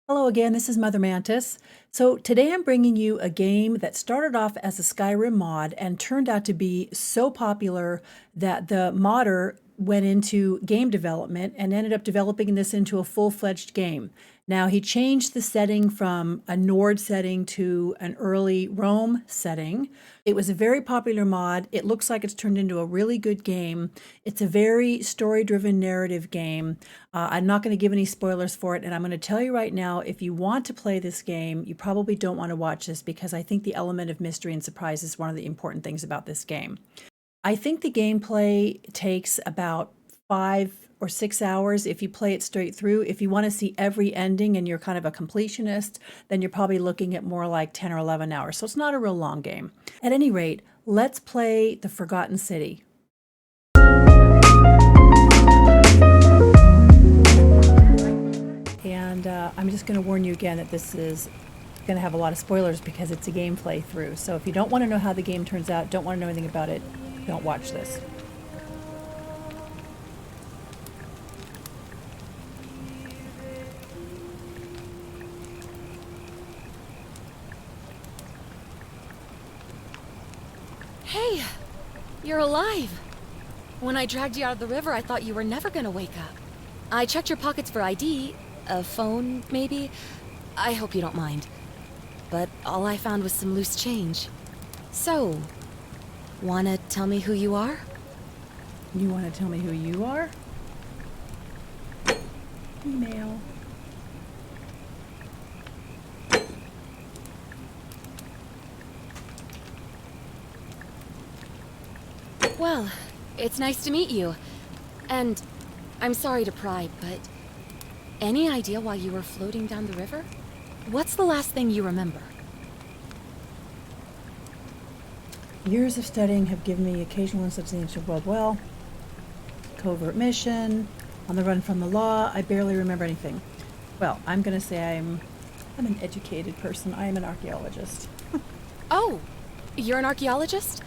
Hello again, this is Mothermantiss. So today I'm bringing you a game that started off as a Skyrim mod and turned out to be so popular that the modder went into game development and ended up developing this into a full-fledged game. Now he changed the setting from a Nord setting to an early Rome setting. It was a very popular mod. It looks like it's turned into a really good game. It's a very story-driven narrative game. I'm not going to give any spoilers for it, and I'm going to tell you right now, if you want to play this game, you probably don't want to watch this because I think the element of mystery and surprise is one of the important things about this game. I think the gameplay takes about 5 or 6 hours if you play it straight through. If you want to see every ending and you're kind of a completionist, then you're probably looking at more like 10 or 11 hours. So it's not a real long game. At any rate, let's play The Forgotten City. And I'm just going to warn you again that this is going to have a lot of spoilers because it's a game playthrough. So if you don't want to know how the game turns out, don't want to know anything about it, don't watch this. Hey, you're alive. When I dragged you out of the river, I thought you were never gonna wake up. I checked your pockets for ID, a phone, maybe. I hope you don't mind. But all I found was some loose change. So, wanna tell me who you are? You want to tell me who you are? Email. Well, it's nice to meet you. And I'm sorry to pry, but any idea why you were floating down the river? What's the last thing you remember? Years of studying have given me occasional insights into the ancient world. Well, covert mission, on the run from the law. I barely remember anything. Well, I'm going to say I'm an educated person. I am an archaeologist. Oh, you're an archaeologist?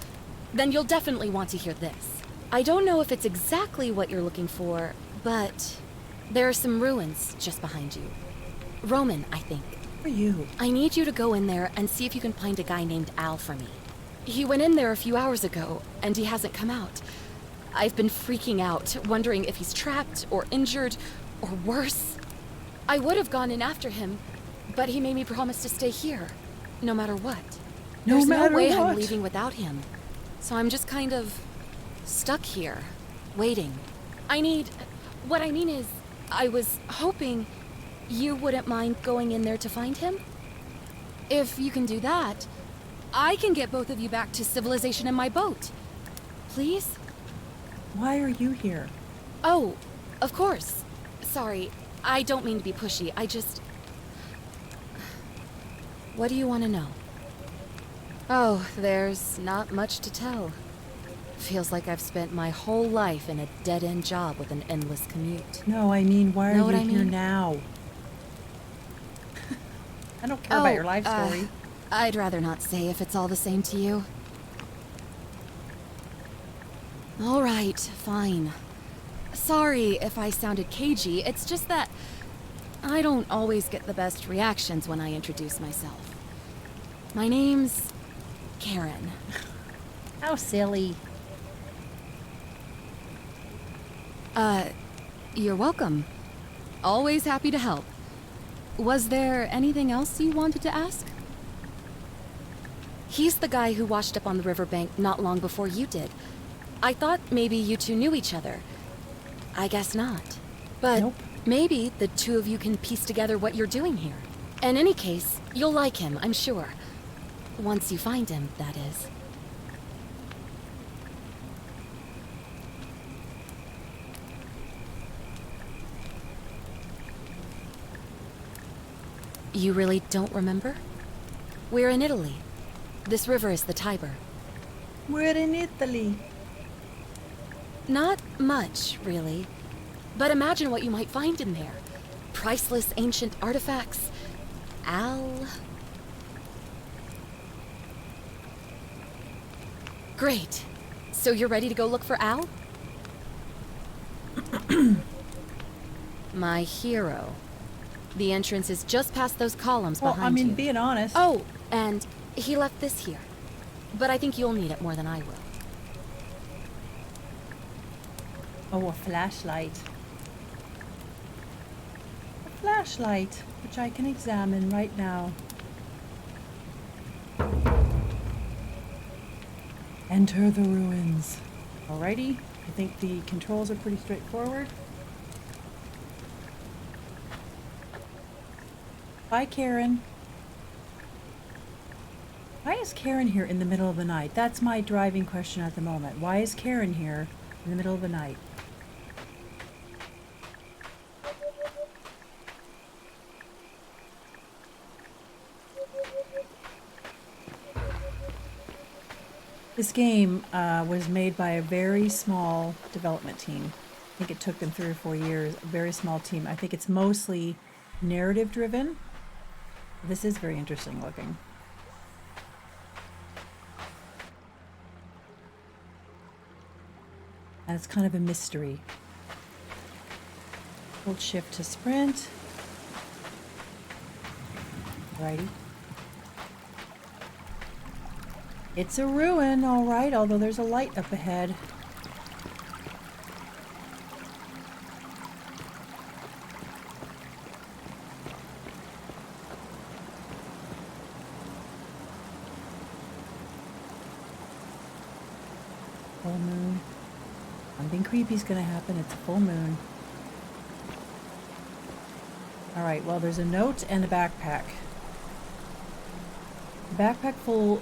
Then you'll definitely want to hear this. I don't know if it's exactly what you're looking for, but there are some ruins just behind you. Roman, I think. Who are you? I need you to go in there and see if you can find a guy named Al for me. He went in there a few hours ago, and he hasn't come out. I've been freaking out, wondering if he's trapped or injured or worse. I would have gone in after him, but he made me promise to stay here, no matter what. There's no way I'm leaving without him. So I'm just kind of stuck here, waiting. What I mean is, I was hoping you wouldn't mind going in there to find him. If you can do that, I can get both of you back to civilization in my boat. Please? Why are you here? Oh, of course. Sorry, I don't mean to be pushy. What do you want to know? Oh, there's not much to tell. Feels like I've spent my whole life in a dead-end job with an endless commute. No, I mean, why are Know what you I here mean? now? I don't care about your life story. I'd rather not say if it's all the same to you. All right, fine. Sorry if I sounded cagey, it's just that I don't always get the best reactions when I introduce myself. My name's Karen. How silly. You're welcome. Always happy to help. Was there anything else you wanted to ask? He's the guy who washed up on the riverbank not long before you did. I thought maybe you two knew each other. I guess not. But Nope. maybe the two of you can piece together what you're doing here. In any case, you'll like him, I'm sure. Once you find him, that is. You really don't remember? We're in Italy. This river is the Tiber. We're in Italy. Not much, really. But imagine what you might find in there. Priceless ancient artifacts. Al. Great. So you're ready to go look for Al? My hero. The entrance is just past those columns Well, behind I mean, you. being honest. Oh, and he left this here. But I think you'll need it more than I will. Oh, a flashlight. A flashlight, which I can examine right now. Enter the ruins. Alrighty, I think the controls are pretty straightforward. Bye, Karen. Why is Karen here in the middle of the night? That's my driving question at the moment. Why is Karen here in the middle of the night? This game was made by a very small development team. I think it took them 3 or 4 years. A very small team. I think it's mostly narrative driven. This is very interesting looking. And it's kind of a mystery. Hold shift to sprint. Righty. It's a ruin, all right, although there's a light up ahead. Full moon. Something creepy's gonna happen. It's a full moon. All right, well, there's a note and a backpack. A backpack full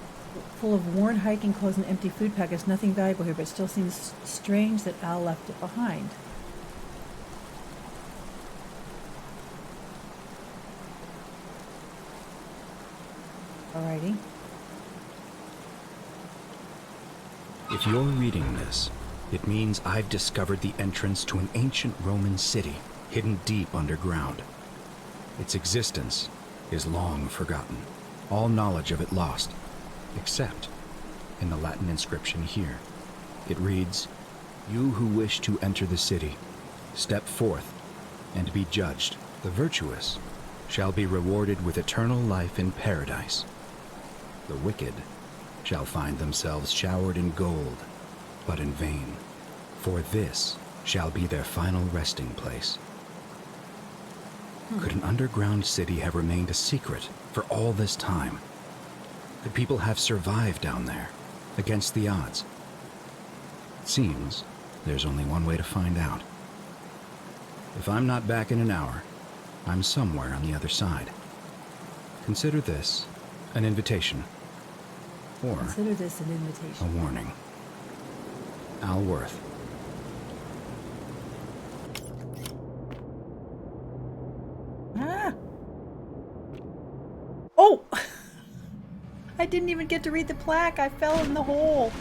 of worn hiking clothes and empty food packets. Nothing valuable here, but it still seems strange that Al left it behind. Alrighty. If you're reading this, it means I've discovered the entrance to an ancient Roman city hidden deep underground. Its existence is long forgotten, all knowledge of it lost, except in the Latin inscription here. It reads, "You who wish to enter the city, step forth and be judged. The virtuous shall be rewarded with eternal life in paradise. The wicked shall find themselves showered in gold, but in vain, for this shall be their final resting place." Could an underground city have remained a secret for all this time? Could people have survived down there, against the odds? It seems there's only one way to find out. If I'm not back in an hour, I'm somewhere on the other side. Consider this an invitation. Or Consider this an a invitation. warning. Al Worth. Ah! Oh! I didn't even get to read the plaque. I fell in the hole.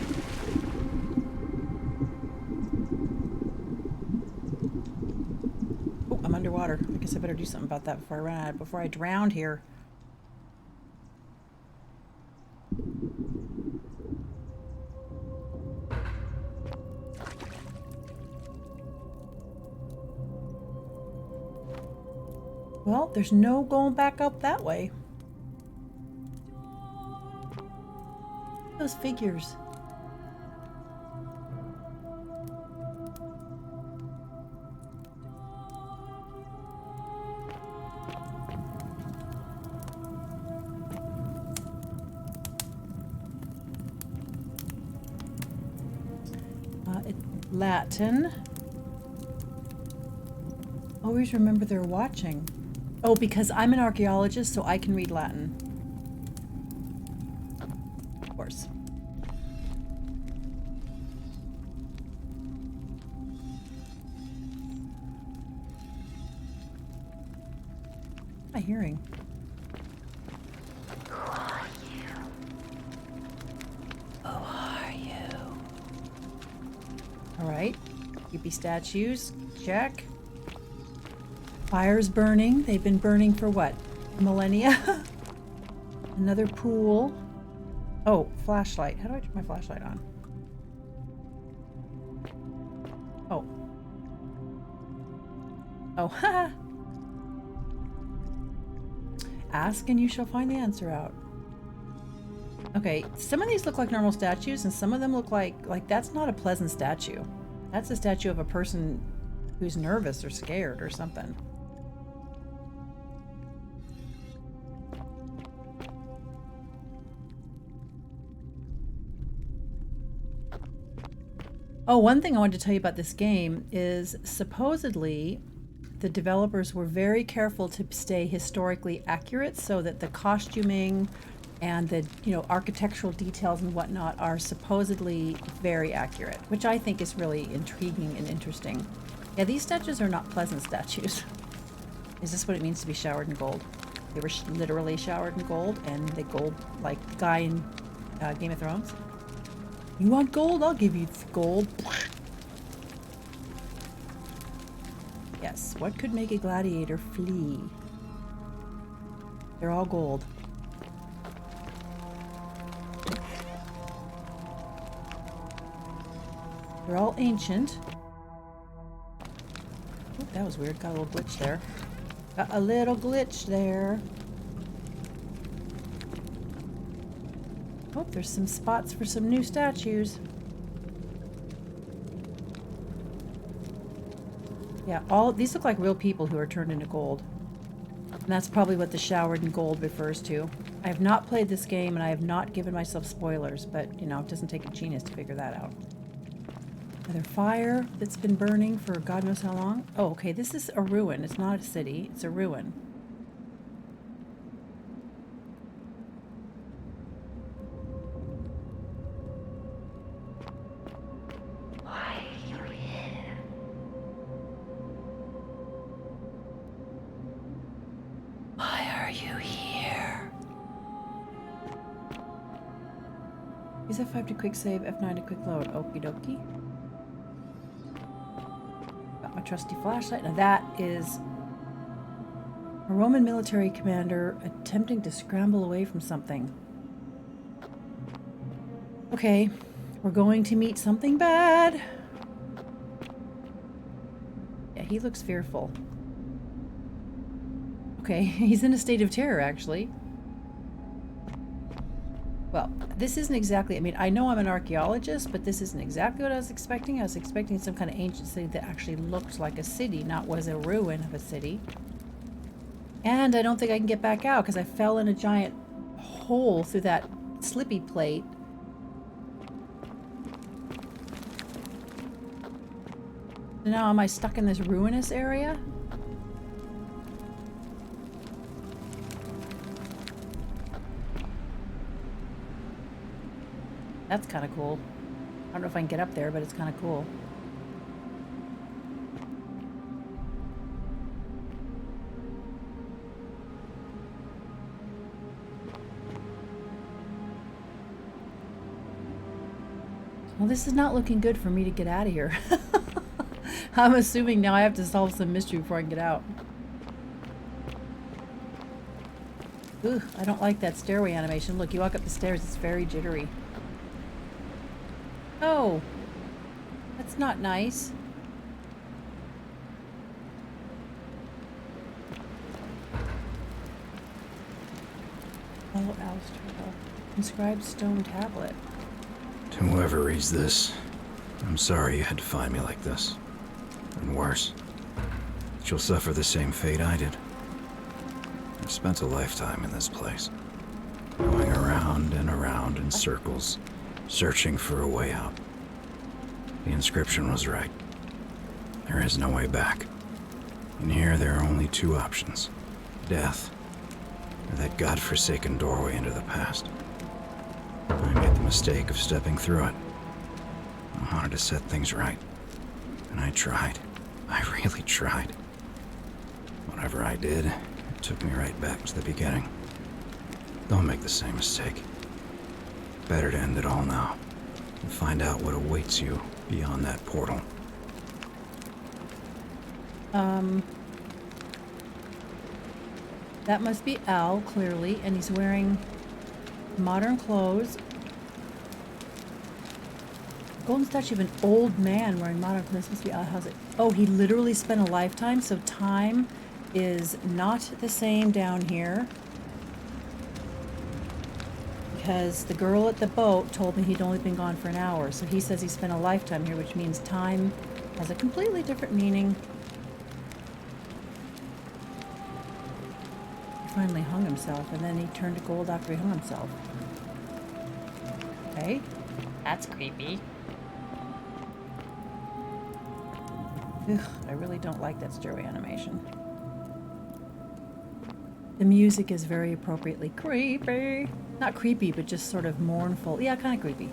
Oh, I'm underwater. I guess I better do something about that before I drown here. Well, there's no going back up that way. Those figures. Latin. Always remember they're watching. Oh, because I'm an archaeologist, so I can read Latin. Of course. What am I hearing? Who are you? Who are you? All right. Creepy statues. Check. Fire's burning. They've been burning for what? Millennia? Another pool. Oh, flashlight. How do I turn my flashlight on? Oh. Oh, haha. Ask and you shall find the answer out. Okay, some of these look like normal statues, and some of them look like that's not a pleasant statue. That's a statue of a person who's nervous or scared or something. Oh, one thing I wanted to tell you about this game is supposedly the developers were very careful to stay historically accurate so that the costuming and the, architectural details and whatnot are supposedly very accurate, which I think is really intriguing and interesting. Yeah, these statues are not pleasant statues. Is this what it means to be showered in gold? They were literally showered in gold, and the gold, like the guy in Game of Thrones. You want gold? I'll give you gold. Yes, what could make a gladiator flee? They're all gold. They're all ancient. Oh, that was weird. Got a little glitch there. Got a little glitch there. Oh, there's some spots for some new statues. Yeah, all these look like real people who are turned into gold. And that's probably what the showered in gold refers to. I have not played this game and I have not given myself spoilers, but it doesn't take a genius to figure that out. Another fire that's been burning for God knows how long. Oh, okay, this is a ruin. It's not a city, it's a ruin. Why are you here? Why are you here? Use F5 to quick save, F9 to quick load. Okie dokie. Got my trusty flashlight. Now that is a Roman military commander attempting to scramble away from something. Okay, we're going to meet something bad. Yeah, he looks fearful. Okay, he's in a state of terror, actually. Well, this isn't exactly, I know I'm an archaeologist, but this isn't exactly what I was expecting. I was expecting some kind of ancient city that actually looked like a city, not was a ruin of a city. And I don't think I can get back out because I fell in a giant hole through that slippy plate. Now am I stuck in this ruinous area? That's kind of cool. I don't know if I can get up there, but it's kind of cool. Well, this is not looking good for me to get out of here. I'm assuming now I have to solve some mystery before I can get out. Ooh, I don't like that stairway animation. Look, you walk up the stairs, it's very jittery. Oh, that's not nice. Follow Al's trail. Inscribed stone tablet. To whoever reads this, I'm sorry you had to find me like this. And worse, that you'll suffer the same fate I did. I've spent a lifetime in this place, going around and around in circles, searching for a way out. The inscription was right. There is no way back. In here, there are only two options: death, or that godforsaken doorway into the past. I made the mistake of stepping through it. I wanted to set things right, and I tried. I really tried. Whatever I did, it took me right back to the beginning. Don't make the same mistake. Better to end it all now and find out what awaits you beyond that portal. That must be Al, clearly, and he's wearing modern clothes. Golden statue of an old man wearing modern clothes. This must be Al. How's it? Oh, he literally spent a lifetime, so time is not the same down here. because the girl at the boat told me he'd only been gone for an hour. So he says he spent a lifetime here, which means time has a completely different meaning. He finally hung himself, and then he turned to gold after he hung himself. Okay. That's creepy. Ugh, I really don't like that stairway animation. The music is very appropriately creepy. Not creepy, but just sort of mournful. Yeah, kind of creepy.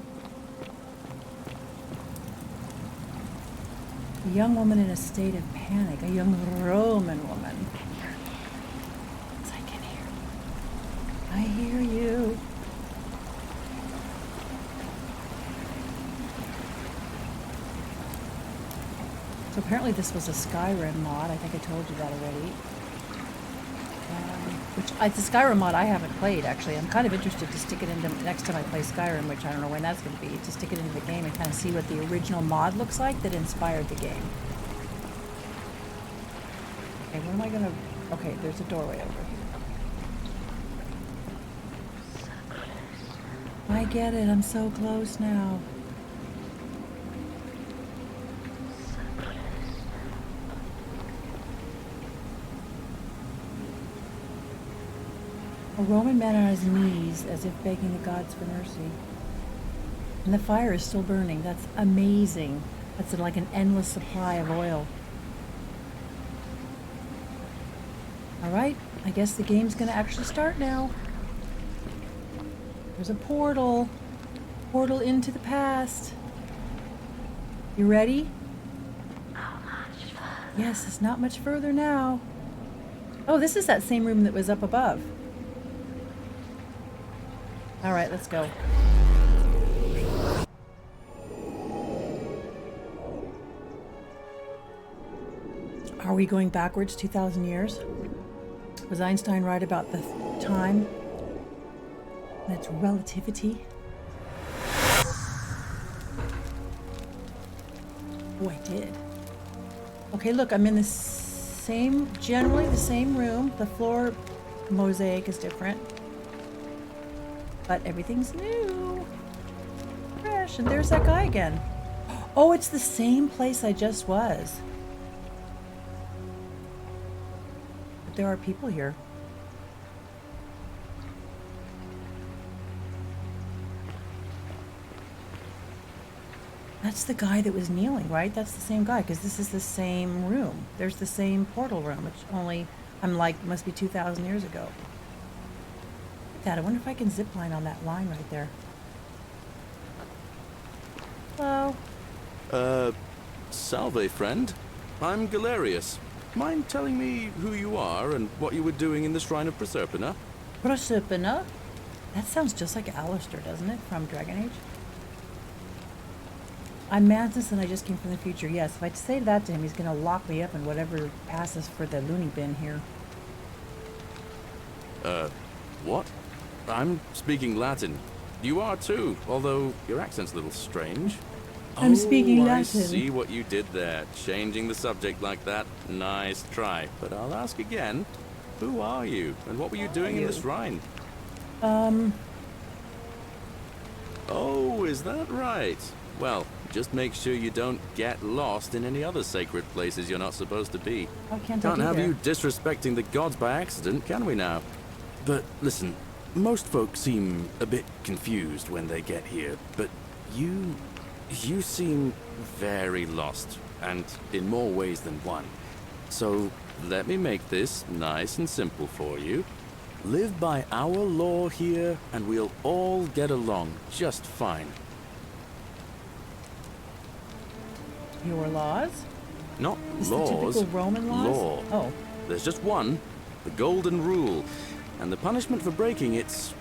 A young woman in a state of panic. A young Roman woman. It's like in here. I hear you. So apparently this was a Skyrim mod. I think I told you that already. It's a Skyrim mod I haven't played, actually. I'm kind of interested to stick it into next time I play Skyrim, which I don't know when that's going to be, to stick it into the game and kind of see what the original mod looks like that inspired the game. Okay, what am I going to... Okay, there's a doorway over here. I get it. I'm so close now. A Roman man on his knees, as if begging the gods for mercy. And the fire is still burning. That's amazing. That's like an endless supply of oil. Alright, I guess the game's gonna actually start now. There's a portal. Portal into the past. You ready? Yes, it's not much further now. Oh, this is that same room that was up above. All right, let's go. Are we going backwards 2,000 years? Was Einstein right about the time? That's relativity. Oh, I did. Okay, look, I'm in the same, generally the same room. The floor mosaic is different. But everything's new. Fresh. And there's that guy again. Oh, it's the same place I just was. But there are people here. That's the guy that was kneeling, right? That's the same guy, because this is the same room. There's the same portal room, which only, I'm like, must be 2,000 years ago. That. I wonder if I can zip line on that line right there. Hello. Salve, friend. I'm Galerius. Mind telling me who you are and what you were doing in the Shrine of Proserpina? Proserpina? That sounds just like Alistair, doesn't it? From Dragon Age? I'm Mantis and I just came from the future. Yes, if I say that to him, he's going to lock me up in whatever passes for the loony bin here. What? I'm speaking Latin. You are too, although your accent's a little strange. I'm speaking Latin. I see what you did there. Changing the subject like that. Nice try. But I'll ask again. Who are you? And what were you doing in the shrine? Oh, is that right? Well, just make sure you don't get lost in any other sacred places you're not supposed to be. I can't have you disrespecting the gods by accident, can we now? But listen, most folk seem a bit confused when they get here, but you seem very lost, and in more ways than one. So let me make this nice and simple for you. Live by our law here, and we'll all get along just fine. Your laws? Not Is laws. the typical Roman laws? Law. Oh. There's just one, the golden rule. And the punishment for breaking it's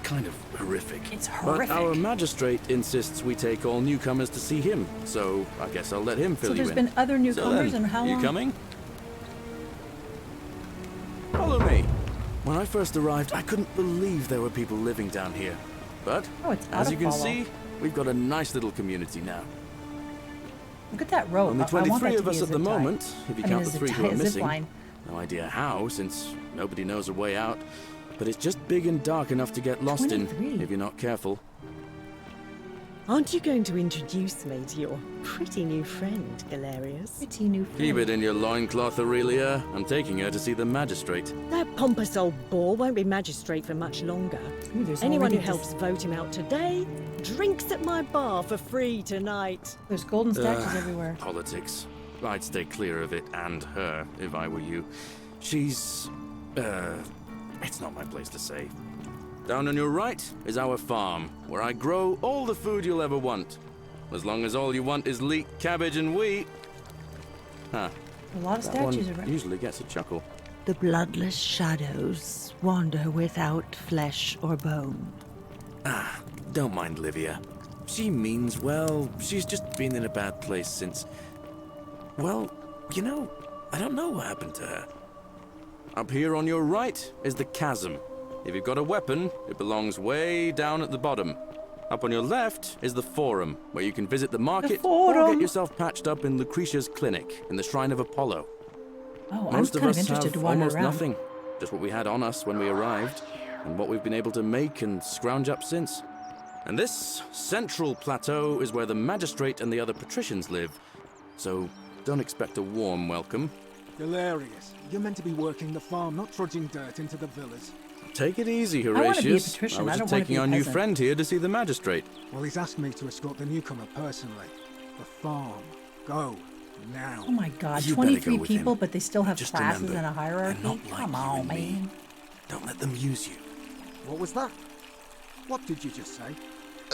kind of horrific. It's horrific. But our magistrate insists we take all newcomers to see him, so I guess I'll let him fill you in. So there's been other newcomers, so then, and how long? You coming? Follow me. When I first arrived, I couldn't believe there were people living down here. But, it's as you can follow. see, we've got a nice little community now. Look at that rope. Only I want 23 that of to be us a at the zip tie. moment, if you I mean, count a the zip 3 tie, who are a zip missing. line. No idea how, since nobody knows a way out. but it's just big and dark enough to get lost 23. in if you're not careful. Aren't you going to introduce me to your pretty new friend, Galerius? Pretty new friend. Keep it in your loincloth, Aurelia. I'm taking her to see the magistrate. That pompous old bore won't be magistrate for much longer. Ooh, there's Anyone who already helps vote him out today drinks at my bar for free tonight. There's golden statues everywhere. Politics. I'd stay clear of it and her if I were you. She's... it's not my place to say. Down on your right is our farm, where I grow all the food you'll ever want. As long as all you want is leek, cabbage, and wheat. Huh. A lot of That statues one around. usually gets a chuckle. The bloodless shadows wander without flesh or bone. Don't mind Livia. She means well. She's just been in a bad place since... Well, you know, I don't know what happened to her. Up here on your right is the Chasm. If you've got a weapon, it belongs way down at the bottom. Up on your left is the Forum, where you can visit the market or Forum. get yourself patched up in Lucretia's clinic in the Shrine of Apollo. Oh, Most I'm of kind us of interested have to wander almost around. nothing. Just what we had on us when we arrived, and what we've been able to make and scrounge up since. And this central plateau is where the magistrate and the other patricians live, so don't expect a warm welcome. Galerius, you're meant to be working the farm, not trudging dirt into the villas. Take it easy, wanna be a Horatius. patrician, I was I just don't wanna taking be a our new peasant. friend here to see the magistrate. Well, he's asked me to escort the newcomer personally. The farm. Go. Now. Oh my god, You better 23 go with people, him. but they still have Just classes remember, and a hierarchy? they're not like Come you on, and me. man. Don't let them use you. What was that? What did you just say?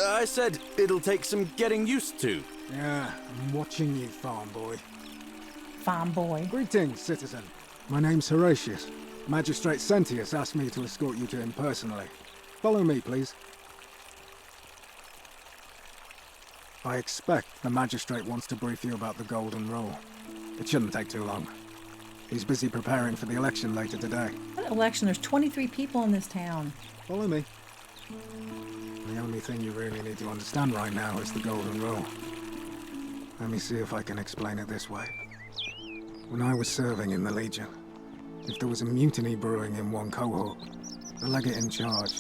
I said it'll take some getting used to. Yeah, I'm watching you, farm boy. Farm boy. Greetings, citizen. My name's Horatius. Magistrate Sentius asked me to escort you to him personally. Follow me, please. I expect the magistrate wants to brief you about the Golden Rule. It shouldn't take too long. He's busy preparing for the election later today. What election? There's 23 people in this town. Follow me. The only thing you really need to understand right now is the Golden Rule. Let me see if I can explain it this way. When I was serving in the Legion, if there was a mutiny brewing in one cohort, the legate in charge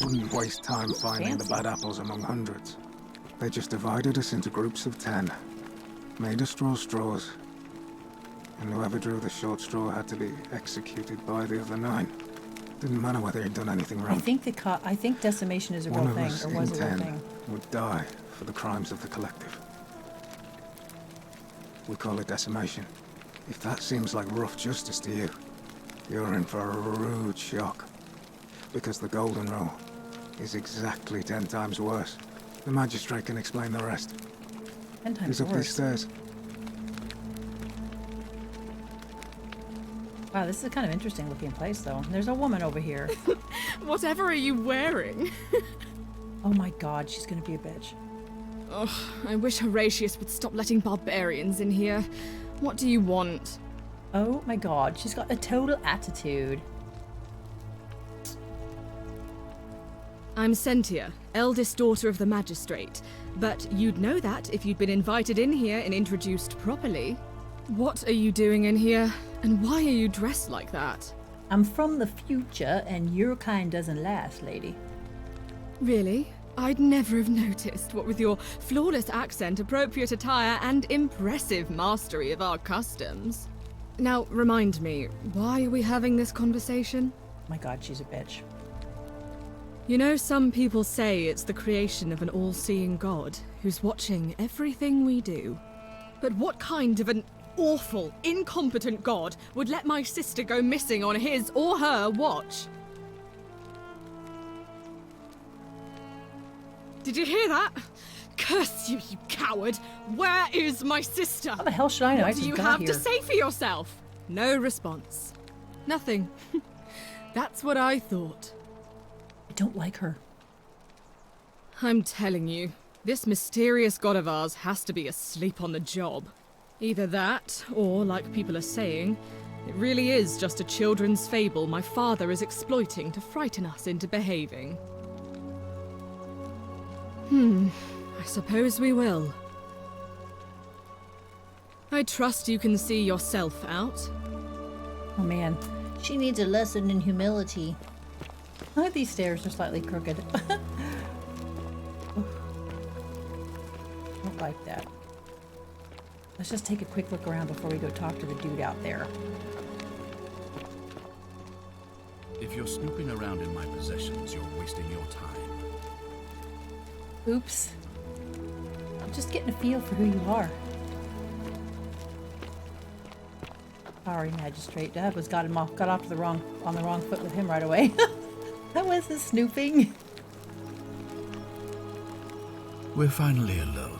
wouldn't waste time finding the bad apples among hundreds. They just divided us into groups of 10, made us draw straws, and whoever drew the short straw had to be executed by the other 9. Didn't matter whether he'd done anything I wrong. think decimation is a One real of thing, us or in was a real 10 thing. would die for the crimes of the collective. We call it decimation. If that seems like rough justice to you, you're in for a rude shock. Because the Golden Rule is exactly 10 times worse. The magistrate can explain the rest. 10 times He's up these worse. stairs. Wow, this is a kind of interesting looking place, though. There's a woman over here. Whatever are you wearing? Oh my god, she's gonna be a bitch. Ugh, I wish Horatius would stop letting barbarians in here. What do you want? Oh my god, she's got a total attitude. I'm Sentia, eldest daughter of the magistrate. But you'd know that if you'd been invited in here and introduced properly. What are you doing in here? And why are you dressed like that? I'm from the future, and your kind doesn't last, lady. Really? I'd never have noticed, what with your flawless accent, appropriate attire, and impressive mastery of our customs. Now, remind me, why are we having this conversation? My god, she's a bitch. You know, some people say it's the creation of an all-seeing god who's watching everything we do. But what kind of an awful, incompetent god would let my sister go missing on his or her watch? Did you hear that? Curse you, you coward! Where is my sister? How the hell should I know? I What do just you got have here. to say for yourself? No response. Nothing. That's what I thought. I don't like her. I'm telling you, this mysterious god of ours has to be asleep on the job. Either that, or, like people are saying, it really is just a children's fable my father is exploiting to frighten us into behaving. I suppose we will. I trust you can see yourself out. Oh man, she needs a lesson in humility. Look at these stairs, they're slightly crooked. Don't like that. Let's just take a quick look around before we go talk to the dude out there. If you're snooping around in my possessions, you're wasting your time. Oops. I'm just getting a feel for who you are. Sorry, Magistrate. That was got off on the wrong foot with him right away. That was his snooping. We're finally alone.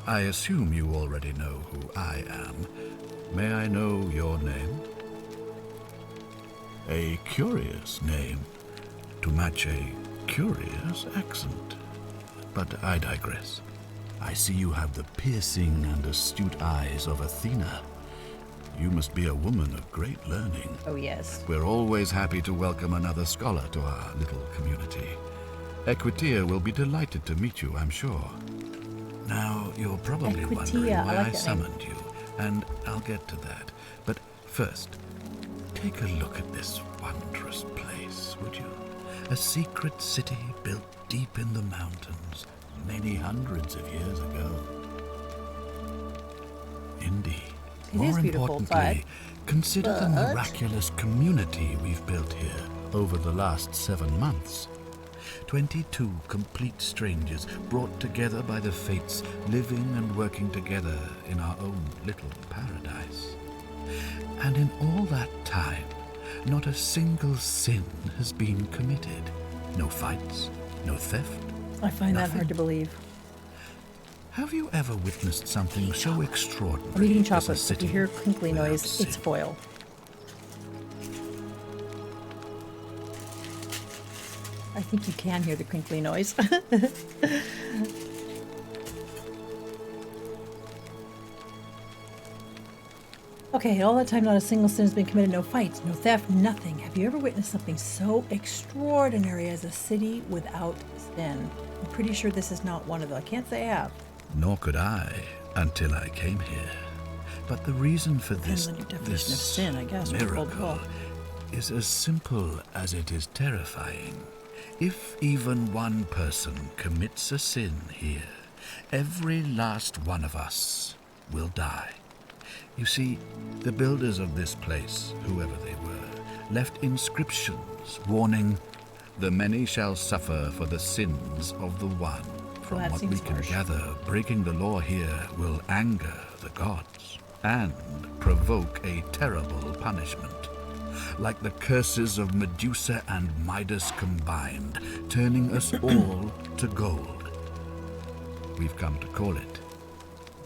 I assume you already know who I am. May I know your name? A curious name to match a curious accent. But I digress. I see you have the piercing and astute eyes of Athena. You must be a woman of great learning. Oh, yes. We're always happy to welcome another scholar to our little community. Equitia will be delighted to meet you, I'm sure. Now, you're probably wondering why I summoned you, and I'll get to that. But first, take a look at this wondrous place, would you? A secret city built deep in the mountains, many hundreds of years ago. Indeed. More importantly, consider the miraculous community we've built here over the last 7 months. 22 complete strangers brought together by the fates, living and working together in our own little paradise. And in all that time, not a single sin has been committed. No fights, no theft. I find nothing. that hard to believe. Have you ever witnessed something so extraordinary? I'm eating as a chocolate. If city you hear crinkly without noise, sin? it's foil. I think you can hear the crinkly noise. Okay, all that time not a single sin has been committed, no fights, no theft, nothing. Have you ever witnessed something so extraordinary as a city without sin? I'm pretty sure this is not one of them. I can't say I have. Nor could I until I came here. But the reason for Depends this, on your definition this of sin, I guess. miracle is as simple as it is terrifying. If even one person commits a sin here, every last one of us will die. You see, the builders of this place, whoever they were, left inscriptions warning, "The many shall suffer for the sins of the one." From that what we seems can harsh. gather, breaking the law here will anger the gods and provoke a terrible punishment. Like the curses of Medusa and Midas combined, turning us all to gold. We've come to call it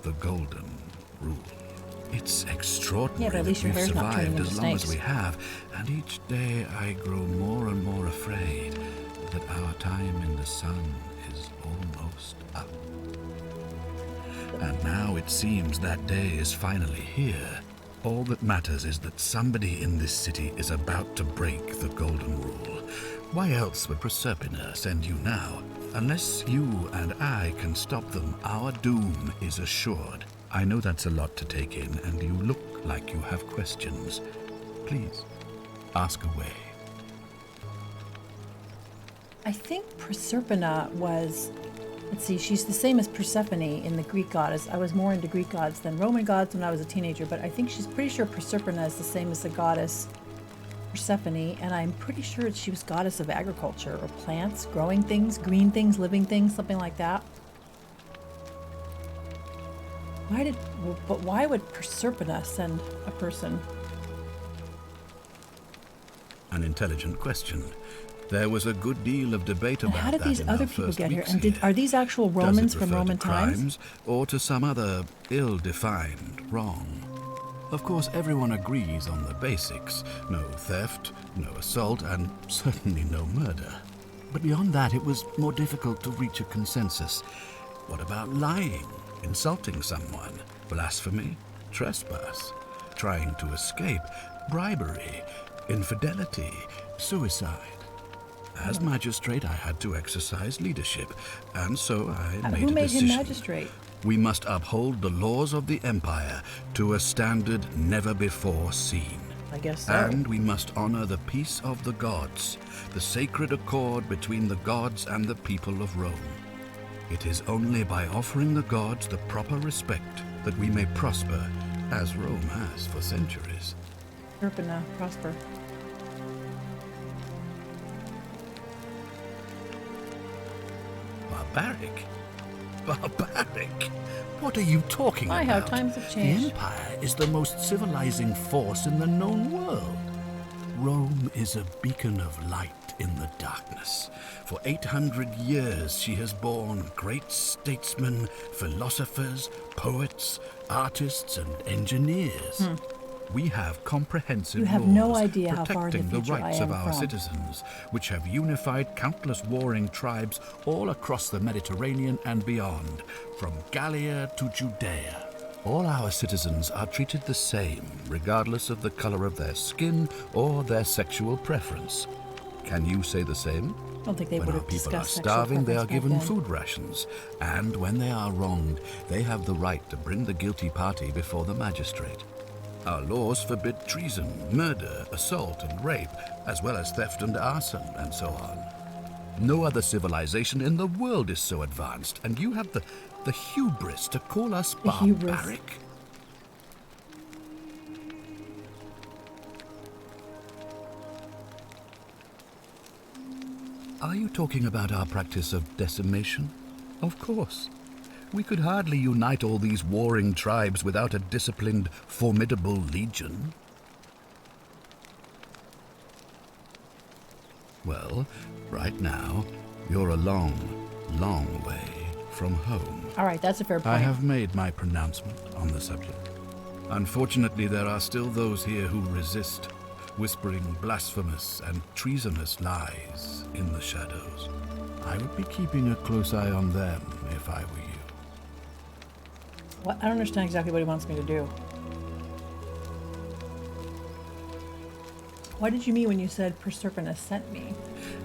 the Golden Rule. It's extraordinary Yeah, but at least that your we've hair's not turning survived into as long as snakes. we have, and each day I grow more and more afraid that our time in the sun is almost up. And now it seems that day is finally here. All that matters is that somebody in this city is about to break the Golden Rule. Why else would Proserpina send you now? Unless you and I can stop them, our doom is assured. I know that's a lot to take in, and you look like you have questions. Please, ask away. I think Proserpina was, let's see, she's the same as Persephone in the Greek goddess. I was more into Greek gods than Roman gods when I was a teenager, but I think she's pretty sure Proserpina is the same as the goddess Persephone, and I'm pretty sure she was goddess of agriculture or plants, growing things, green things, living things, something like that. Why would Proserpina send a person? An intelligent question. There was a good deal of debate And about how did that these in other our people first get here? weeks And are these actual Romans Does it from refer Roman to times? crimes or to some other ill-defined wrong? Of course, everyone agrees on the basics. No theft, no assault, and certainly no murder. But beyond that, it was more difficult to reach a consensus. What about lying, insulting someone, blasphemy, trespass, trying to escape, bribery, infidelity, suicide? As magistrate, I had to exercise leadership, and so I made Who a made decision. him magistrate? We must uphold the laws of the Empire to a standard never before seen. I guess so. And we must honor the peace of the gods, the sacred accord between the gods and the people of Rome. It is only by offering the gods the proper respect that we may prosper, as Rome has for centuries. Serpina, prosper. Barbaric? Barbaric? What are you talking My, about? how times have changed. The Empire is the most civilizing force in the known world. Rome is a beacon of light in the darkness. For 800 years she has borne great statesmen, philosophers, poets, artists, and engineers. We have comprehensive You have laws no idea how far in the protecting the future I rights am of our from. citizens, which have unified countless warring tribes all across the Mediterranean and beyond, from Gallia to Judea. All our citizens are treated the same, regardless of the color of their skin or their sexual preference. Can you say the same? I don't think they When would our have people are discussed sexual starving, they are preference back given then. food rations, and when they are wronged, they have the right to bring the guilty party before the magistrate. Our laws forbid treason, murder, assault, and rape, as well as theft and arson, and so on. No other civilization in the world is so advanced, and you have the hubris to call us The hubris. barbaric? Are you talking about our practice of decimation? Of course. We could hardly unite all these warring tribes without a disciplined, formidable legion. Well, right now, you're a long, long way from home. All right, that's a fair point. I have made my pronouncement on the subject. Unfortunately, there are still those here who resist, whispering blasphemous and treasonous lies in the shadows. I would be keeping a close eye on them if I were you. What? I don't understand exactly what he wants me to do. What did you mean when you said Proserpina sent me?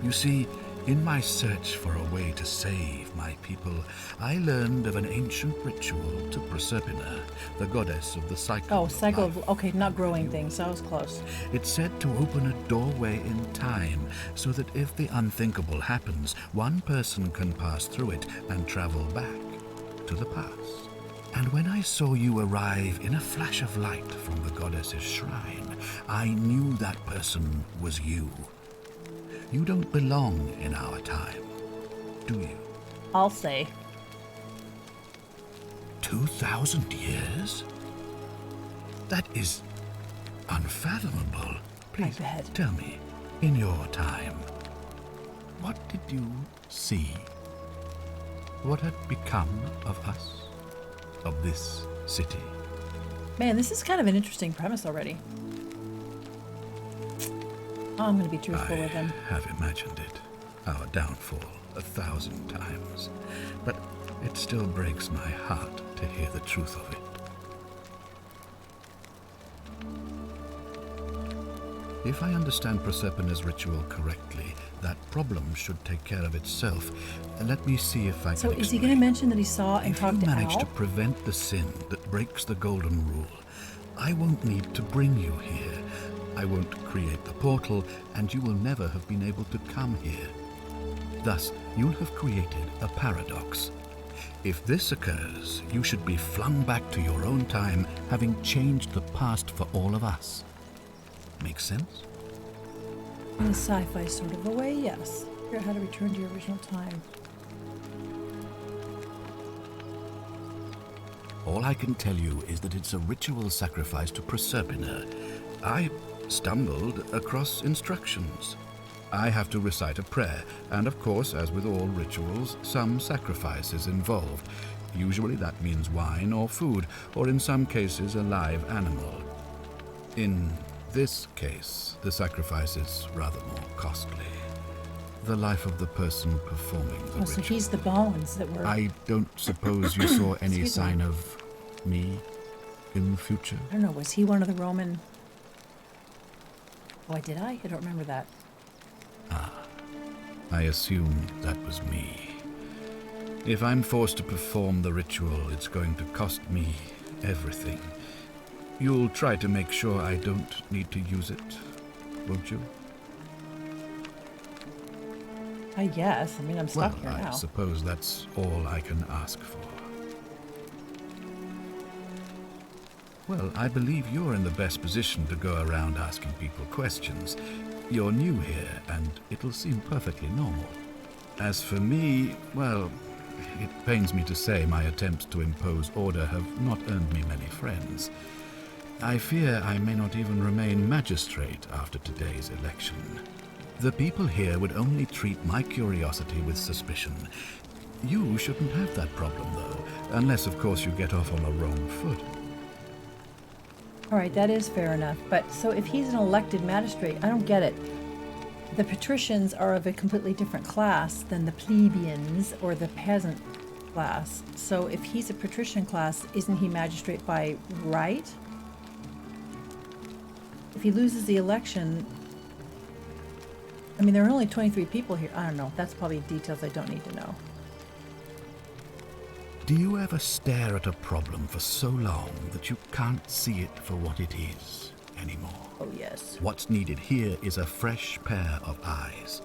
You see, in my search for a way to save my people, I learned of an ancient ritual to Proserpina, the goddess of the cycle. Oh, cycle life. of... Okay, not growing things. That was close. It's said to open a doorway in time, so that if the unthinkable happens, one person can pass through it and travel back to the past. And when I saw you arrive in a flash of light from the goddess's shrine, I knew that person was you. You don't belong in our time, do you? I'll say. 2,000 years? That is unfathomable. Please, bet. tell me, in your time, what did you see? What had become of us? Of this city? Man, this is kind of an interesting premise already. I'm going to be truthful with him. I have imagined it, our downfall, 1,000 times. But it still breaks my heart to hear the truth of it. If I understand Proserpina's ritual correctly, that problem should take care of itself. Let me see if I So can is he explain. going to mention that he saw and If you talked to manage Al? to prevent the sin that breaks the golden rule, I won't need to bring you here. I won't create the portal, and you will never have been able to come here. Thus, you'll have created a paradox. If this occurs, you should be flung back to your own time, having changed the past for all of us. Make sense? In a sci-fi sort of a way, yes. Figure out how to return to your original time. All I can tell you is that it's a ritual sacrifice to Proserpina. I stumbled across instructions. I have to recite a prayer, and of course, as with all rituals, some sacrifice is involved. Usually that means wine or food, or in some cases a live animal. In this case, the sacrifice is rather more costly. The life of the person performing the Oh, so ritual. he's the bones that were... I don't suppose you saw any Excuse me. sign of me in the future? I don't know, was he one of the Roman... Oh, did I? I don't remember that. I assumed that was me. If I'm forced to perform the ritual, it's going to cost me everything. You'll try to make sure I don't need to use it, won't you? I guess. I mean, I'm stuck Well, here I now. suppose that's all I can ask for. Well, I believe you're in the best position to go around asking people questions. You're new here, and it'll seem perfectly normal. As for me, well, it pains me to say my attempts to impose order have not earned me many friends. I fear I may not even remain magistrate after today's election. The people here would only treat my curiosity with suspicion. You shouldn't have that problem, though, unless, of course, you get off on the wrong foot. All right, that is fair enough. But so if he's an elected magistrate, I don't get it. The patricians are of a completely different class than the plebeians or the peasant class. So if he's a patrician class, isn't he magistrate by right? If he loses the election, I mean, there are only 23 people here. I don't know. That's probably details I don't need to know. Do you ever stare at a problem for so long that you can't see it for what it is anymore? Oh, yes. What's needed here is a fresh pair of eyes.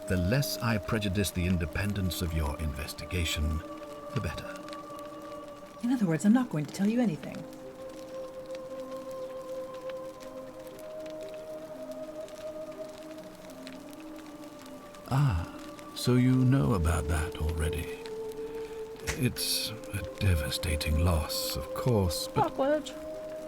The less I prejudice the independence of your investigation, the better. In other words, I'm not going to tell you anything. Ah, so you know about that already. It's a devastating loss, of course, but Awkward.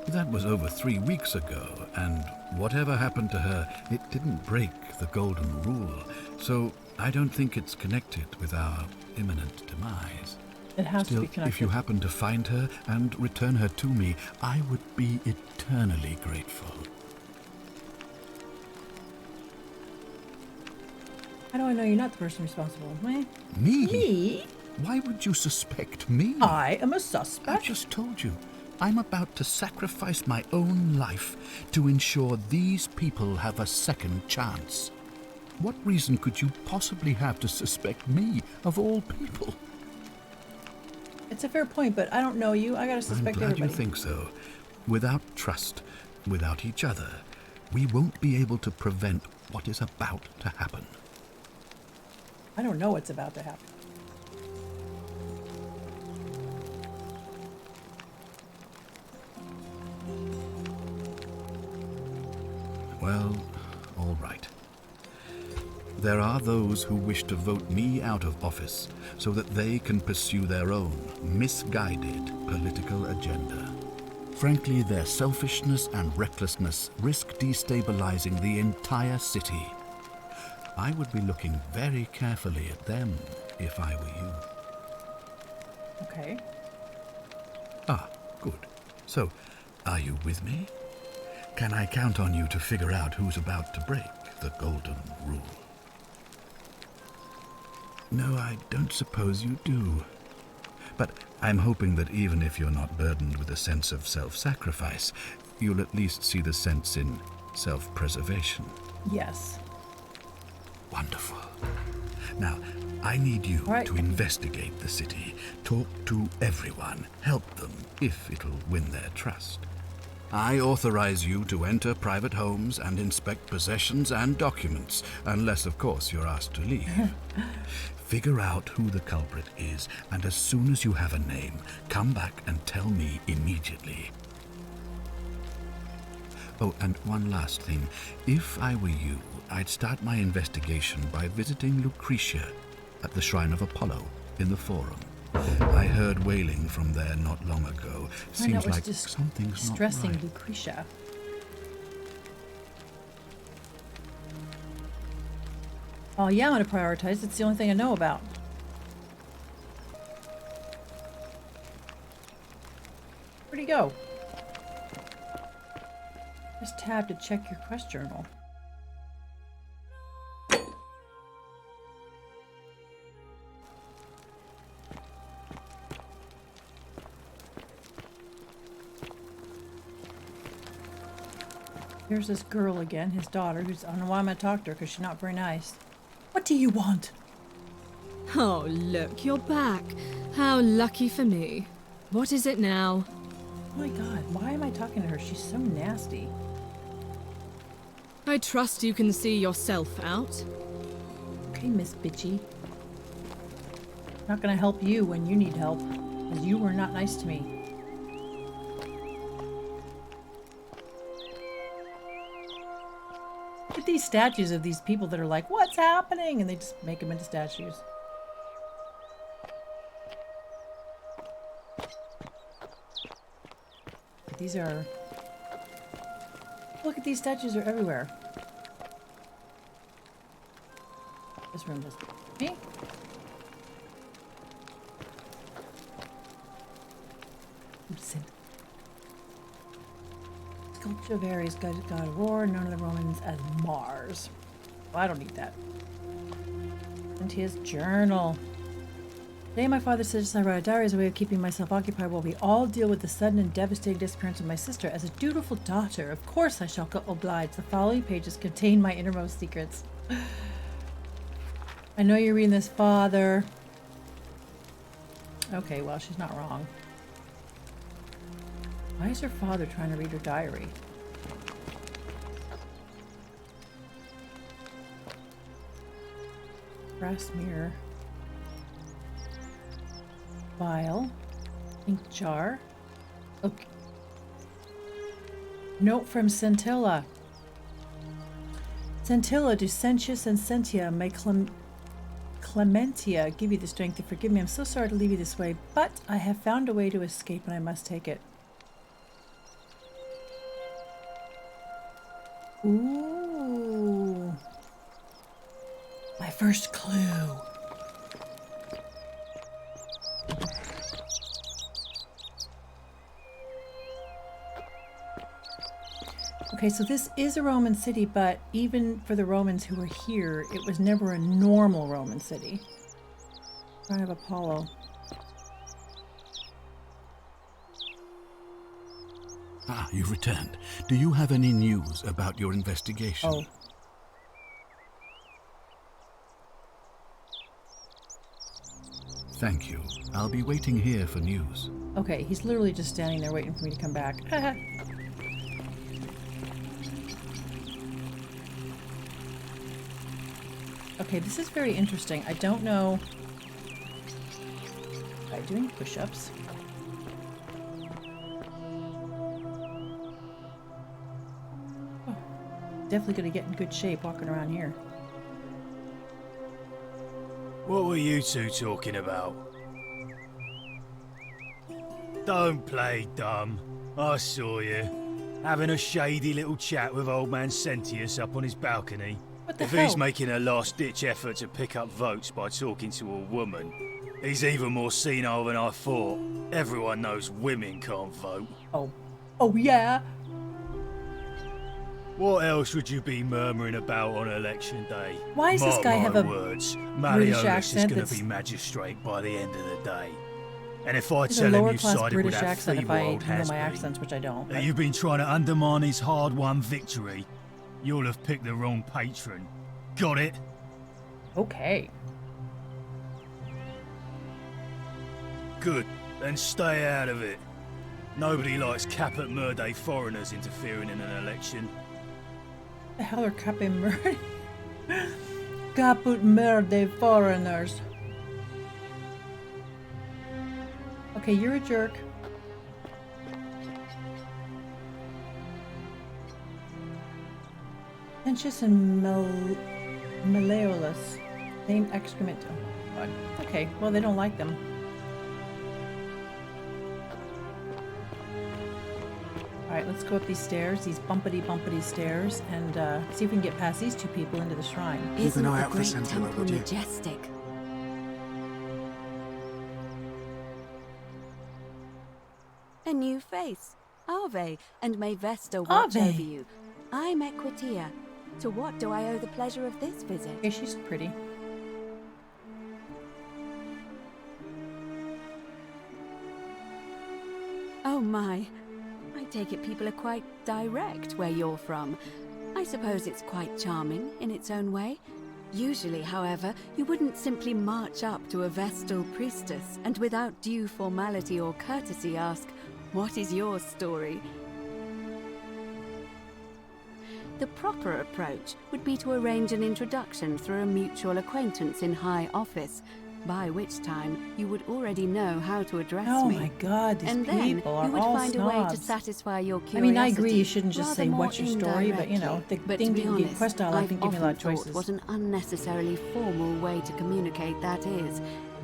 that was over 3 weeks ago, and whatever happened to her, it didn't break the golden rule, so I don't think it's connected with our imminent demise. It has to Still, be connected. if you happen to find her and return her to me, I would be eternally grateful. How do I know you're not the person responsible? Me? Me? Why would you suspect me? I am a I suspect. just told you. I'm about to sacrifice my own life to ensure these people have a second chance. What reason could you possibly have to suspect me, of all people? It's a fair point, but I don't know you. I gotta I'm suspect glad everybody. you think so. Without trust, without each other, we won't be able to prevent what is about to happen. I don't know what's about to happen. Well, all right. There are those who wish to vote me out of office so that they can pursue their own misguided political agenda. Frankly, their selfishness and recklessness risk destabilizing the entire city. I would be looking very carefully at them if I were you. Okay. Ah, good. So, are you with me? Can I count on you to figure out who's about to break the golden rule? No, I don't suppose you do. But I'm hoping that even if you're not burdened with a sense of self-sacrifice, you'll at least see the sense in self-preservation. Yes. Wonderful. Now, I need you Right. to investigate the city, talk to everyone, help them if it'll win their trust. I authorize you to enter private homes and inspect possessions and documents, unless, of course, you're asked to leave. Figure out who the culprit is, and as soon as you have a name, come back and tell me immediately. Oh, and one last thing. If I were you, I'd start my investigation by visiting Lucretia at the Shrine of Apollo in the Forum. I heard wailing from there not long ago. I know, Seems it's like just something's not stressing right. Lucretia. Oh yeah, I'm gonna prioritize. It's the only thing I know about. Where'd he go? Press tab to check your quest journal. Here's this girl again, his daughter, who's, I don't know why I'm gonna talk to her because she's not very nice. What do you want? Oh, look, you're back. How lucky for me. What is it now? Oh my god, why am I talking to her? She's so nasty. I trust you can see yourself out. Okay, Miss Bitchy. Not gonna help you when you need help, because you were not nice to me. Look at these statues of these people that are like, what's happening? And they just make them into statues. These are... Look at these statues are everywhere. This room doesn't... Me? Sculpture varies God of War, none of the Romans as Mars. Well, I don't need that. And his journal. Today my father suggests I write a diary as a way of keeping myself occupied while we all deal with the sudden and devastating disappearance of my sister. As a dutiful daughter, of course I shall oblige. The following pages contain my innermost secrets. I know you're reading this, Father. Okay, well, she's not wrong. Why is her father trying to read her diary? Brass mirror. Vial. Ink jar. Okay. Note from Scintilla. Scintilla, do Sentius and Sentia, may Clementia give you the strength to forgive me. I'm so sorry to leave you this way, but I have found a way to escape and I must take it. Ooh. My first clue. Okay, so this is a Roman city, but even for the Romans who were here, it was never a normal Roman city. Shrine of Apollo. Ah, you've returned. Do you have any news about your investigation? Oh. Thank you. I'll be waiting here for news. Okay, he's literally just standing there waiting for me to come back. Okay, this is very interesting. I don't know. Am I doing push-ups? Oh, definitely gonna get in good shape walking around here. What were you two talking about? Don't play dumb. I saw you. Having a shady little chat with old man Sentius up on his balcony. What the If hell? he's making a last-ditch effort to pick up votes by talking to a woman, he's even more senile than I thought. Everyone knows women can't vote. Oh. Oh, yeah? What else would you be murmuring about on election day? Why does this Mark guy my have a words, British Malleolus is accent going that's- to be magistrate by the end of the day. And if I It's a tell him lower you class sided with British that accent if feeble I old know my has-been, accents, which I don't. that but- you've been trying to undermine his hard-won victory, you'll have picked the wrong patron. Got it? Okay. Good. Then stay out of it. Nobody likes Caput Murday foreigners interfering in an election. The hell are Caput Murday? Caput Murday foreigners. Okay, you're a jerk. Sentius and Malleolus. Named excrement. Oh, God. Okay, well, they don't like them. Alright, let's go up these stairs, these bumpity stairs, and see if we can get past these two people into the shrine. Keep an Isn't eye the out for great Scintilla, temple would you? majestic? A new face. Ave, and may Vesta watch Ave. over you. I'm Equitia. To what do I owe the pleasure of this visit? Okay, she's pretty. Oh my. I take it people are quite direct where you're from. I suppose it's quite charming in its own way. Usually, however, you wouldn't simply march up to a Vestal priestess and without due formality or courtesy ask, What is your story? The proper approach would be to arrange an introduction through a mutual acquaintance in high office, by which time you would already know how to address Oh me. my God, these and then people are you would all find a way to snobs. satisfy your I curiosity. mean, I agree you shouldn't just rather say, more what's your story? But, you know, the indirectly. thing to be didn't give honest, quest dialogue, I've didn't give me a lot of often thought choices. what an unnecessarily formal way to communicate that is.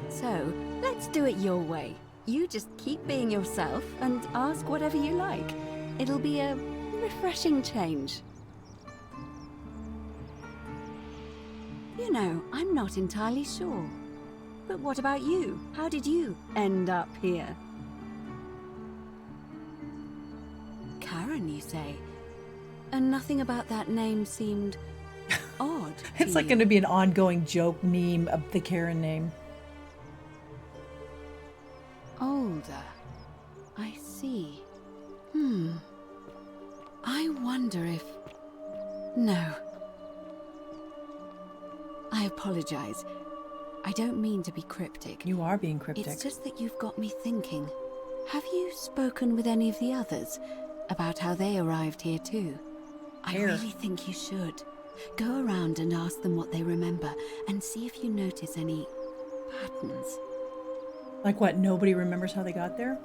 So, let's do it your way. You just keep being yourself and ask whatever you like. It'll be a refreshing change. You know, I'm not entirely sure. But what about you? How did you end up here? Karen, you say? And nothing about that name seemed odd. It's like going to be an ongoing joke meme of the Karen name. Older. I see. I wonder if... No. I apologize. I don't mean to be cryptic. You are being cryptic. It's just that you've got me thinking. Have you spoken with any of the others about how they arrived here too? I really think you should. Go around and ask them what they remember and see if you notice any patterns. Like what, nobody remembers how they got there?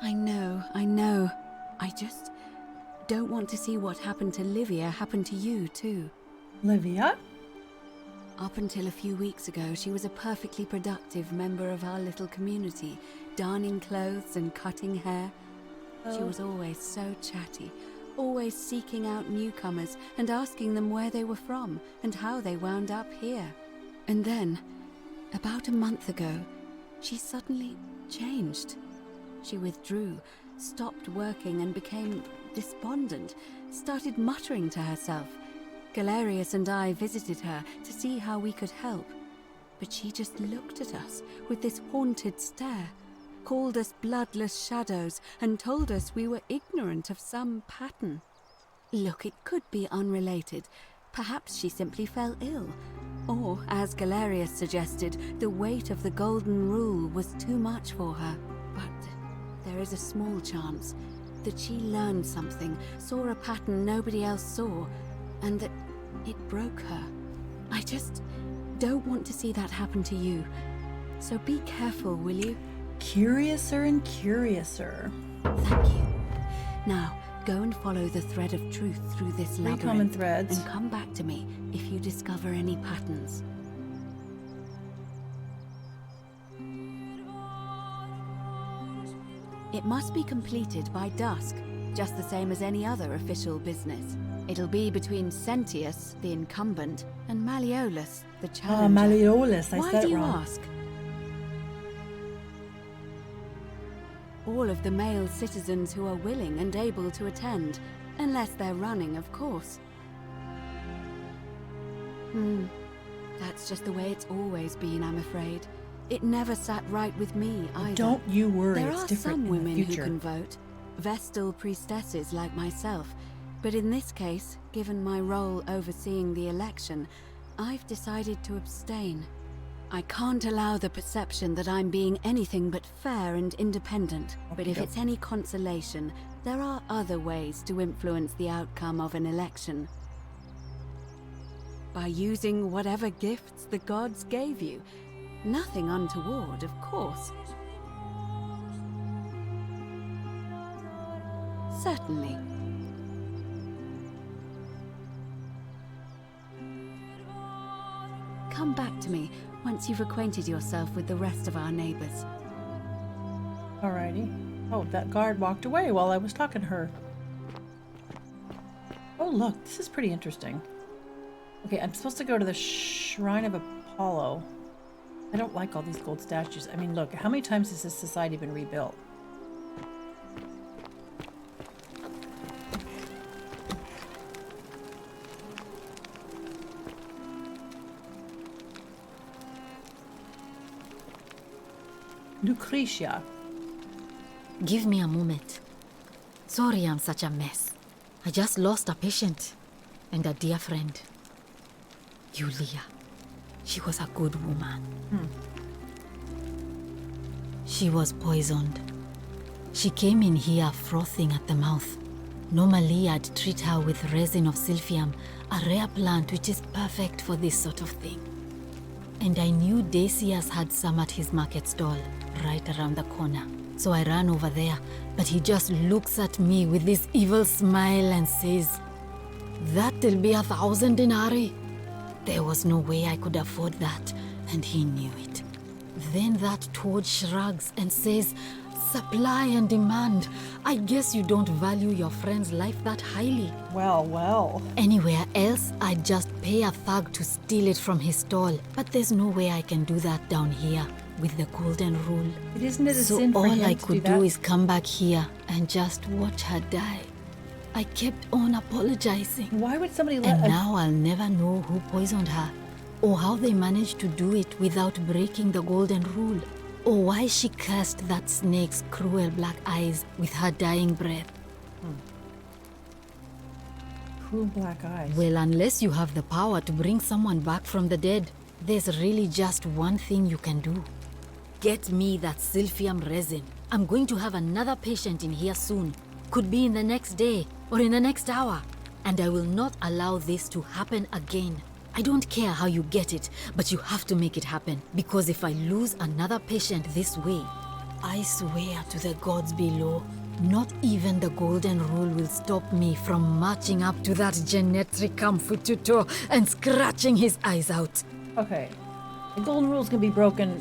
I know. I just don't want to see what happened to Livia happen to you too. Livia? Up until a few weeks ago, she was a perfectly productive member of our little community, darning clothes and cutting hair. She was always so chatty, always seeking out newcomers and asking them where they were from and how they wound up here. And then, about a month ago, she suddenly changed. She withdrew, stopped working and became despondent, started muttering to herself. Galerius and I visited her to see how we could help, but she just looked at us with this haunted stare, called us bloodless shadows, and told us we were ignorant of some pattern. Look, it could be unrelated. Perhaps she simply fell ill, or, as Galerius suggested, the weight of the golden rule was too much for her. But there is a small chance that she learned something, saw a pattern nobody else saw, and that it broke her. I just don't want to see that happen to you. So be careful, will you? Curiouser and curiouser. Thank you. Now, go and follow the thread of truth through this labyrinth. Common threads. And come back to me if you discover any patterns. It must be completed by dusk, just the same as any other official business. It'll be between Sentius, the incumbent, and Malleolus, the challenger. Malleolus, I Why said do it you wrong. ask? All of the male citizens who are willing and able to attend, unless they're running, of course. That's just the way it's always been, I'm afraid. It never sat right with me either. Don't you worry, There it's are different some in the women who future. can vote, Vestal priestesses like myself, but in this case, given my role overseeing the election, I've decided to abstain. I can't allow the perception that I'm being anything but fair and independent, but if it's any consolation, there are other ways to influence the outcome of an election. By using whatever gifts the gods gave you. Nothing untoward, of course. Certainly. Come back to me once you've acquainted yourself with the rest of our neighbors. Alrighty. Oh, that guard walked away while I was talking to her. Oh, look, this is pretty interesting. Okay, I'm supposed to go to the Shrine of Apollo. I don't like all these gold statues. I mean, look, how many times has this society been rebuilt? Lucretia. Give me a moment. Sorry I'm such a mess. I just lost a patient and a dear friend. Julia. She was a good woman. She was poisoned. She came in here frothing at the mouth. Normally, I'd treat her with resin of silphium, a rare plant which is perfect for this sort of thing. And I knew Decius had some at his market stall, right around the corner. So I ran over there, but he just looks at me with this evil smile and says, "That'll be 1,000 denarii." There was no way I could afford that, and he knew it. Then that toad shrugs and says, "Supply and demand. I guess you don't value your friend's life that highly." Well. Anywhere else, I'd just pay a thug to steal it from his stall. But there's no way I can do that down here with the golden rule. Isn't it a So sin for all him I to could do that? do is come back here and just watch her die. I kept on apologizing. Why would somebody let And now I'll never know who poisoned her, or how they managed to do it without breaking the golden rule, or why she cursed that snake's cruel black eyes with her dying breath. Cruel black eyes. Well, unless you have the power to bring someone back from the dead, there's really just one thing you can do. Get me that silphium resin. I'm going to have another patient in here soon. Could be in the next day or in the next hour. And I will not allow this to happen again. I don't care how you get it, but you have to make it happen. Because if I lose another patient this way, I swear to the gods below, not even the golden rule will stop me from marching up to that genetricum fututo and scratching his eyes out. Okay. The golden rule's gonna be broken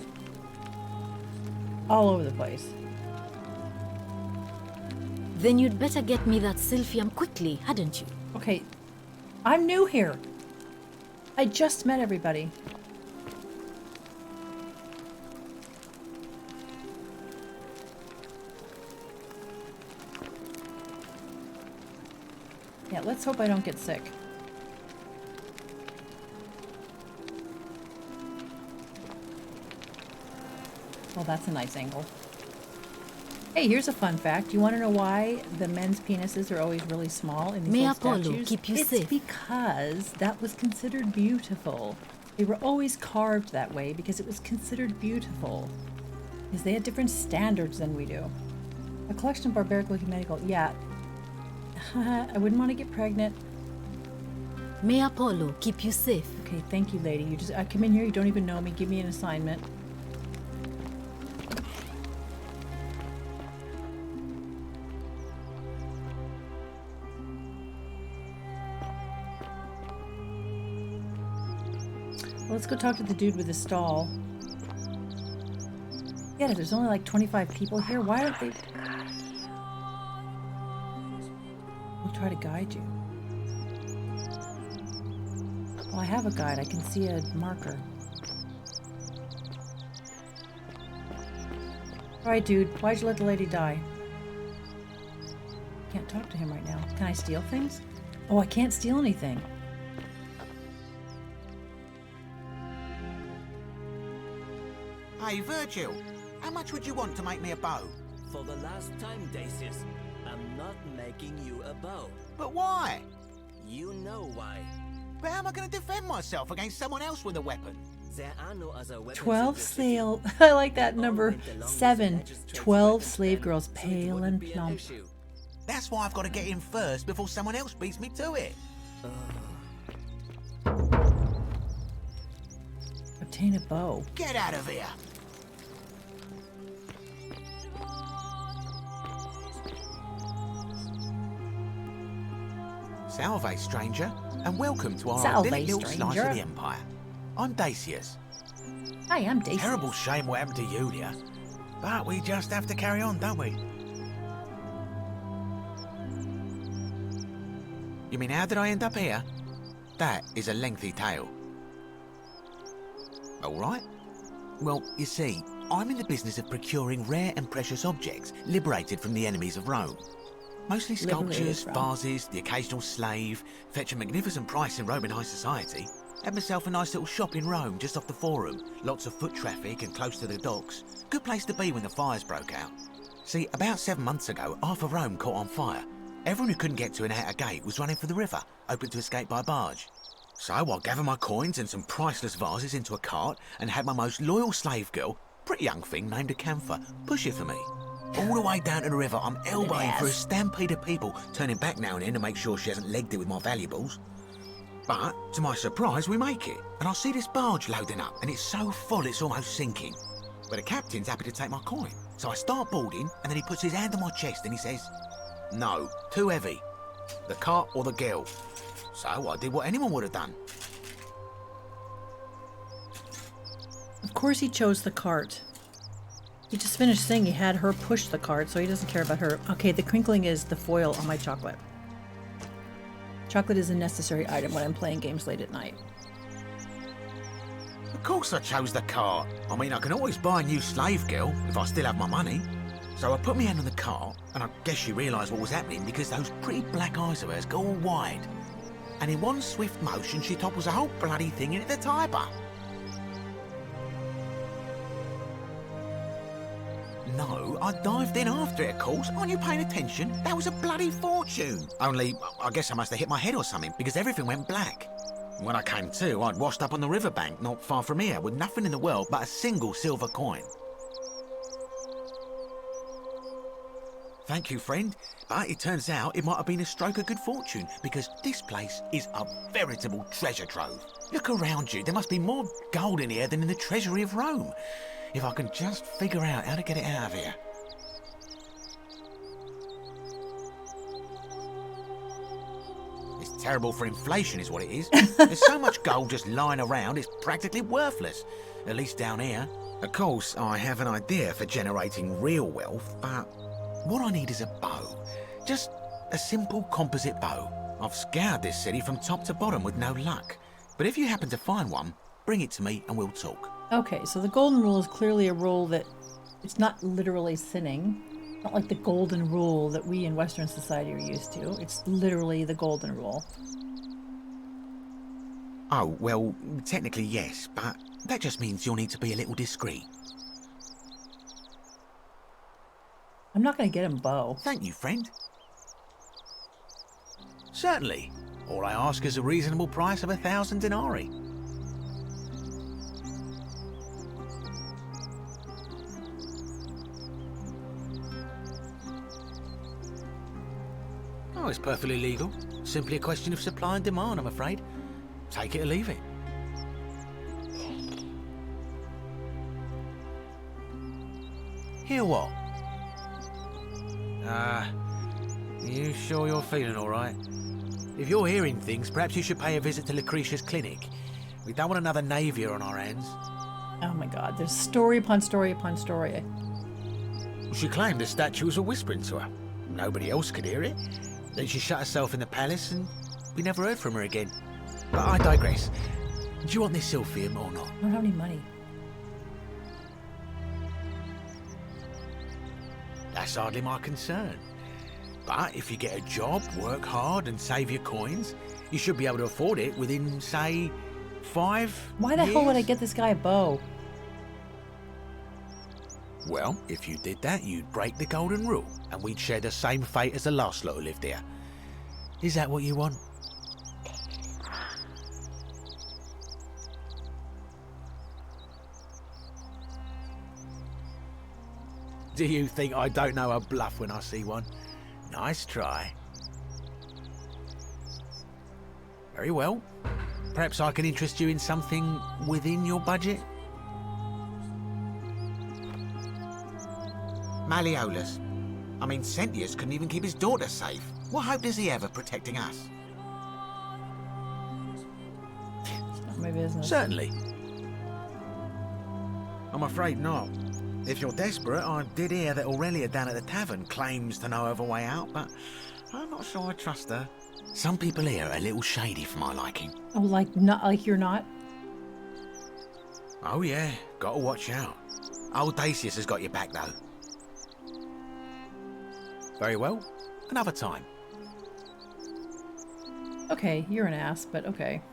all over the place. Then you'd better get me that silphium quickly, hadn't you? Okay. I'm new here. I just met everybody. Yeah, let's hope I don't get sick. Well, that's a nice angle. Hey, here's a fun fact. You want to know why the men's penises are always really small in these May little Apollo statues? keep you It's safe. because that was considered beautiful. They were always carved that way because it was considered beautiful. Because they had different standards than we do. A collection of barbaric-looking medical... Yeah. I wouldn't want to get pregnant. May Apollo keep you safe. Okay, thank you, lady. I come in here, you don't even know me. Give me an assignment. Well, let's go talk to the dude with the stall. Yeah, there's only like 25 people here. Why don't they... We'll try to guide you. Well, I have a guide. I can see a marker. Alright, dude. Why'd you let the lady die? Can't talk to him right now. Can I steal things? Oh, I can't steal anything. Hey, Virgil, how much would you want to make me a bow? For the last time, Decius, I'm not making you a bow. But why? You know why. But how am I going to defend myself against someone else with a weapon? There are no other weapons. 12 slave... I like that number. 7. 12 slave girls, pale and plump. That's why I've got to get in first before someone else beats me to it. Obtain a bow. Get out of here! Salve, stranger, and welcome to our Salve, idyllic little slice stranger. of the Empire. I'm Decius. Hi, I'm Daisy. Terrible shame what happened to Yulia, but we just have to carry on, don't we? You mean, how did I end up here? That is a lengthy tale. All right. Well, you see, I'm in the business of procuring rare and precious objects liberated from the enemies of Rome. Mostly sculptures, vases, the occasional slave. Fetch a magnificent price in Roman high society. Had myself a nice little shop in Rome, just off the Forum. Lots of foot traffic and close to the docks. Good place to be when the fires broke out. See, about 7 months ago, half of Rome caught on fire. Everyone who couldn't get to an outer gate was running for the river, open to escape by barge. So I gathered my coins and some priceless vases into a cart and had my most loyal slave girl, pretty young thing named Acantha, push it for me. all the way down to the river. I'm elbowing ass. through a stampede of people, turning back now and then to make sure she hasn't legged it with my valuables. But, to my surprise, we make it. And I see this barge loading up, and it's so full it's almost sinking. But the captain's happy to take my coin. So I start boarding, and then he puts his hand on my chest and he says, "No, too heavy. The cart or the girl." So I did what anyone would have done. Of course he chose the cart. He just finished saying he had her push the cart, so he doesn't care about her. Okay, the crinkling is the foil on my chocolate. Chocolate is a necessary item when I'm playing games late at night. Of course I chose the cart. I mean, I can always buy a new slave girl if I still have my money. So I put my hand on the cart, and I guess she realised what was happening because those pretty black eyes of hers go all wide. And in one swift motion, she topples the whole bloody thing into the Tiber. No, I dived in after it, of course. Aren't you paying attention? That was a bloody fortune. Only, I guess I must have hit my head or something, because everything went black. When I came to, I'd washed up on the riverbank, not far from here, with nothing in the world but a single silver coin. Thank you, friend. But it turns out it might have been a stroke of good fortune, because this place is a veritable treasure trove. Look around you. There must be more gold in here than in the treasury of Rome. If I can just figure out how to get it out of here. It's terrible for inflation is what it is. There's so much gold just lying around, it's practically worthless. At least down here. Of course, I have an idea for generating real wealth, but what I need is a bow. Just a simple composite bow. I've scoured this city from top to bottom with no luck. But if you happen to find one, bring it to me and we'll talk. Okay, so the golden rule is clearly a rule that it's not literally sinning. Not like the golden rule that we in Western society are used to. It's literally the golden rule. Oh, well, technically yes, but that just means you'll need to be a little discreet. I'm not going to get him bow. Thank you, friend. Certainly. All I ask is a reasonable price of 1,000 denarii. Oh, it's perfectly legal. Simply a question of supply and demand, I'm afraid. Take it or leave it. Hear what? You sure you're feeling all right? If you're hearing things, perhaps you should pay a visit to Lucretia's clinic. We don't want another Navier on our hands. Oh my god, there's story upon story upon story. She claimed the statues were whispering to her. Nobody else could hear it. Then she shut herself in the palace and we never heard from her again. But I digress. Do you want this silphium or not? I don't have any money. That's hardly my concern. But if you get a job, work hard and save your coins, you should be able to afford it within, say, 5 Why the years? hell would I get this guy a bow? Well, if you did that, you'd break the golden rule, and we'd share the same fate as the last lot who lived here. Is that what you want? Do you think I don't know a bluff when I see one? Nice try. Very well. Perhaps I can interest you in something within your budget? Malleolus. I mean, Sentius couldn't even keep his daughter safe. What hope does he have of protecting us? It's not my business. Certainly. I'm afraid not. If you're desperate, I did hear that Aurelia down at the tavern claims to know of a way out, but I'm not sure I trust her. Some people here are a little shady for my liking. Oh, like you're not? Oh yeah, gotta watch out. Old Dacius has got your back though. Very well, another time. Okay, you're an ass, but okay.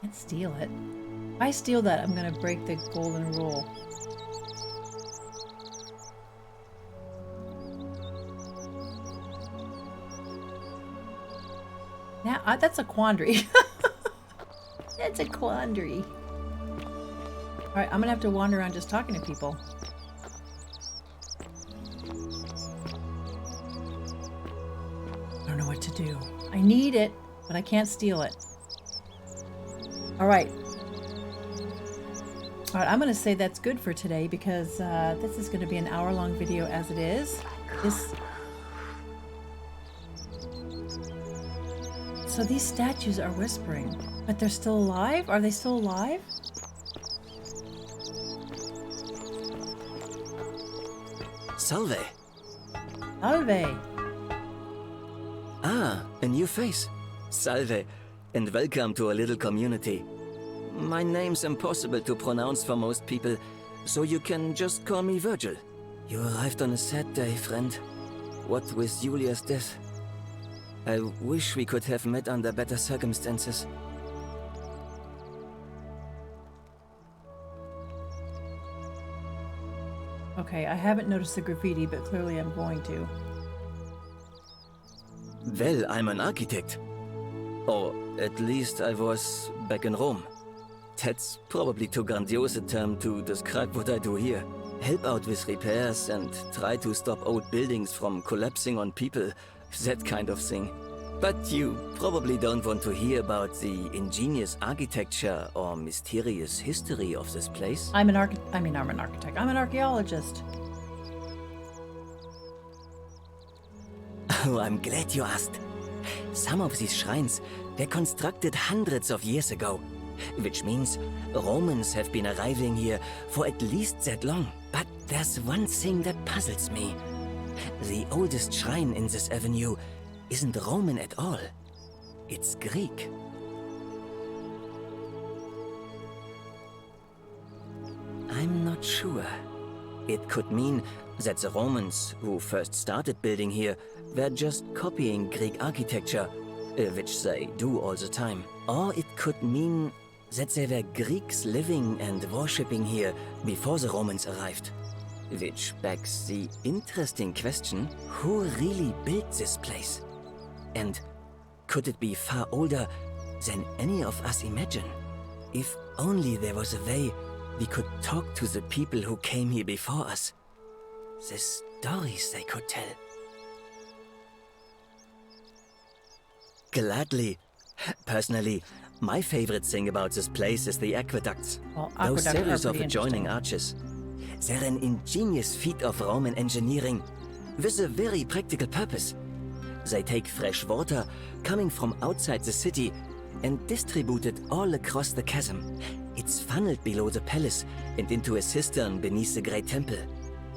Can't steal it. If I steal that, I'm gonna break the golden rule. Now, that's a quandary. That's a quandary. All right, I'm gonna have to wander around just talking to people. I don't know what to do. I need it, but I can't steal it. All right. All right, I'm going to say that's good for today because this is going to be an hour-long video as it is. So these statues are whispering, but they're still alive? Are they still alive? Salve. Salve. Ah, a new face. Salve, and welcome to a little community. My name's impossible to pronounce for most people, so you can just call me Virgil. You arrived on a sad day, friend. What with Julia's death? I wish we could have met under better circumstances. Okay, I haven't noticed the graffiti, but clearly I'm going to. Well, I'm an architect. Or at least I was back in Rome. That's probably too grandiose a term to describe what I do here. Help out with repairs and try to stop old buildings from collapsing on people, that kind of thing. But you probably don't want to hear about the ingenious architecture or mysterious history of this place. I'm an architect. I'm an archaeologist. Oh, I'm glad you asked. Some of these shrines were constructed hundreds of years ago, which means Romans have been arriving here for at least that long. But there's one thing that puzzles me. The oldest shrine in this avenue isn't Roman at all. It's Greek. I'm not sure. It could mean that the Romans, who first started building here, were just copying Greek architecture, which they do all the time. Or it could mean that there were Greeks living and worshipping here before the Romans arrived. Which begs the interesting question, who really built this place? And could it be far older than any of us imagine? If only there was a way we could talk to the people who came here before us. The stories they could tell. Gladly. Personally, my favorite thing about this place is the aqueducts. Well, those aqueducts series are of pretty adjoining interesting. arches. They're an ingenious feat of Roman engineering with a very practical purpose. They take fresh water coming from outside the city and distribute it all across the chasm. It's funneled below the palace and into a cistern beneath the great temple.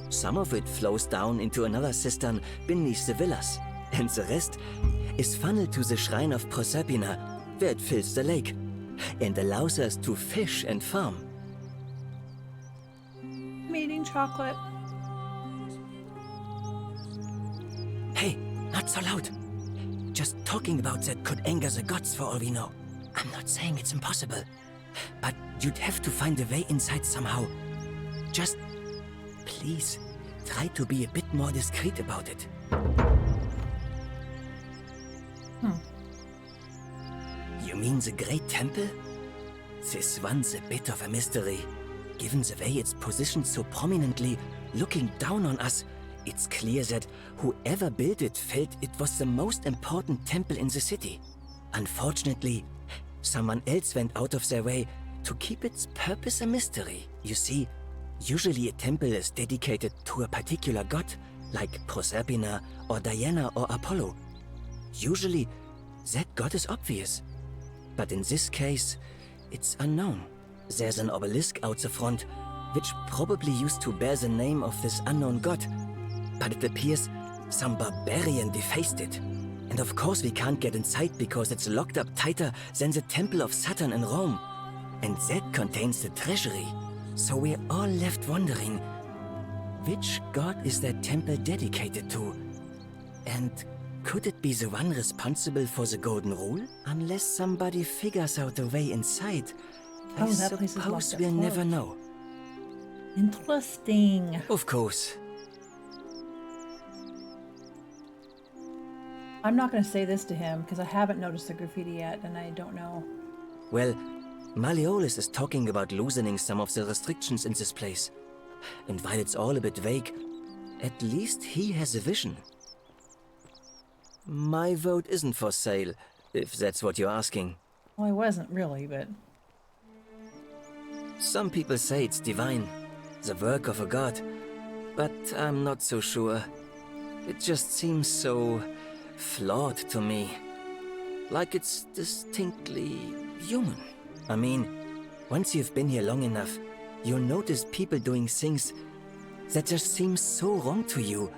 Some of it flows down into another cistern beneath the villas, and the rest is funneled to the shrine of Proserpina, where it fills the lake and allows us to fish and farm. I'm eating chocolate. Hey, not so loud. Just talking about that could anger the gods for all we know. I'm not saying it's impossible, but you'd have to find a way inside somehow. Just, please, try to be a bit more discreet about it. You mean the Great Temple? This one's a bit of a mystery. Given the way it's positioned so prominently, looking down on us, it's clear that whoever built it felt it was the most important temple in the city. Unfortunately, someone else went out of their way to keep its purpose a mystery. You see, usually a temple is dedicated to a particular god, like Proserpina or Diana or Apollo. Usually, that god is obvious. But in this case, it's unknown. There's an obelisk out the front, which probably used to bear the name of this unknown god. But it appears some barbarian defaced it. And of course we can't get inside because it's locked up tighter than the Temple of Saturn in Rome. And that contains the treasury. So we're all left wondering, which god is that temple dedicated to? And could it be the one responsible for the Golden Rule? Unless somebody figures out a way inside, I suppose we'll never know. Interesting. Of course. I'm not going to say this to him because I haven't noticed the graffiti yet and I don't know. Well, Malleolus is talking about loosening some of the restrictions in this place. And while it's all a bit vague, at least he has a vision. My vote isn't for sale, if that's what you're asking. Well, I wasn't really, but... Some people say it's divine, the work of a god, but I'm not so sure. It just seems so flawed to me. Like it's distinctly human. I mean, once you've been here long enough, you'll notice people doing things that just seem so wrong to you.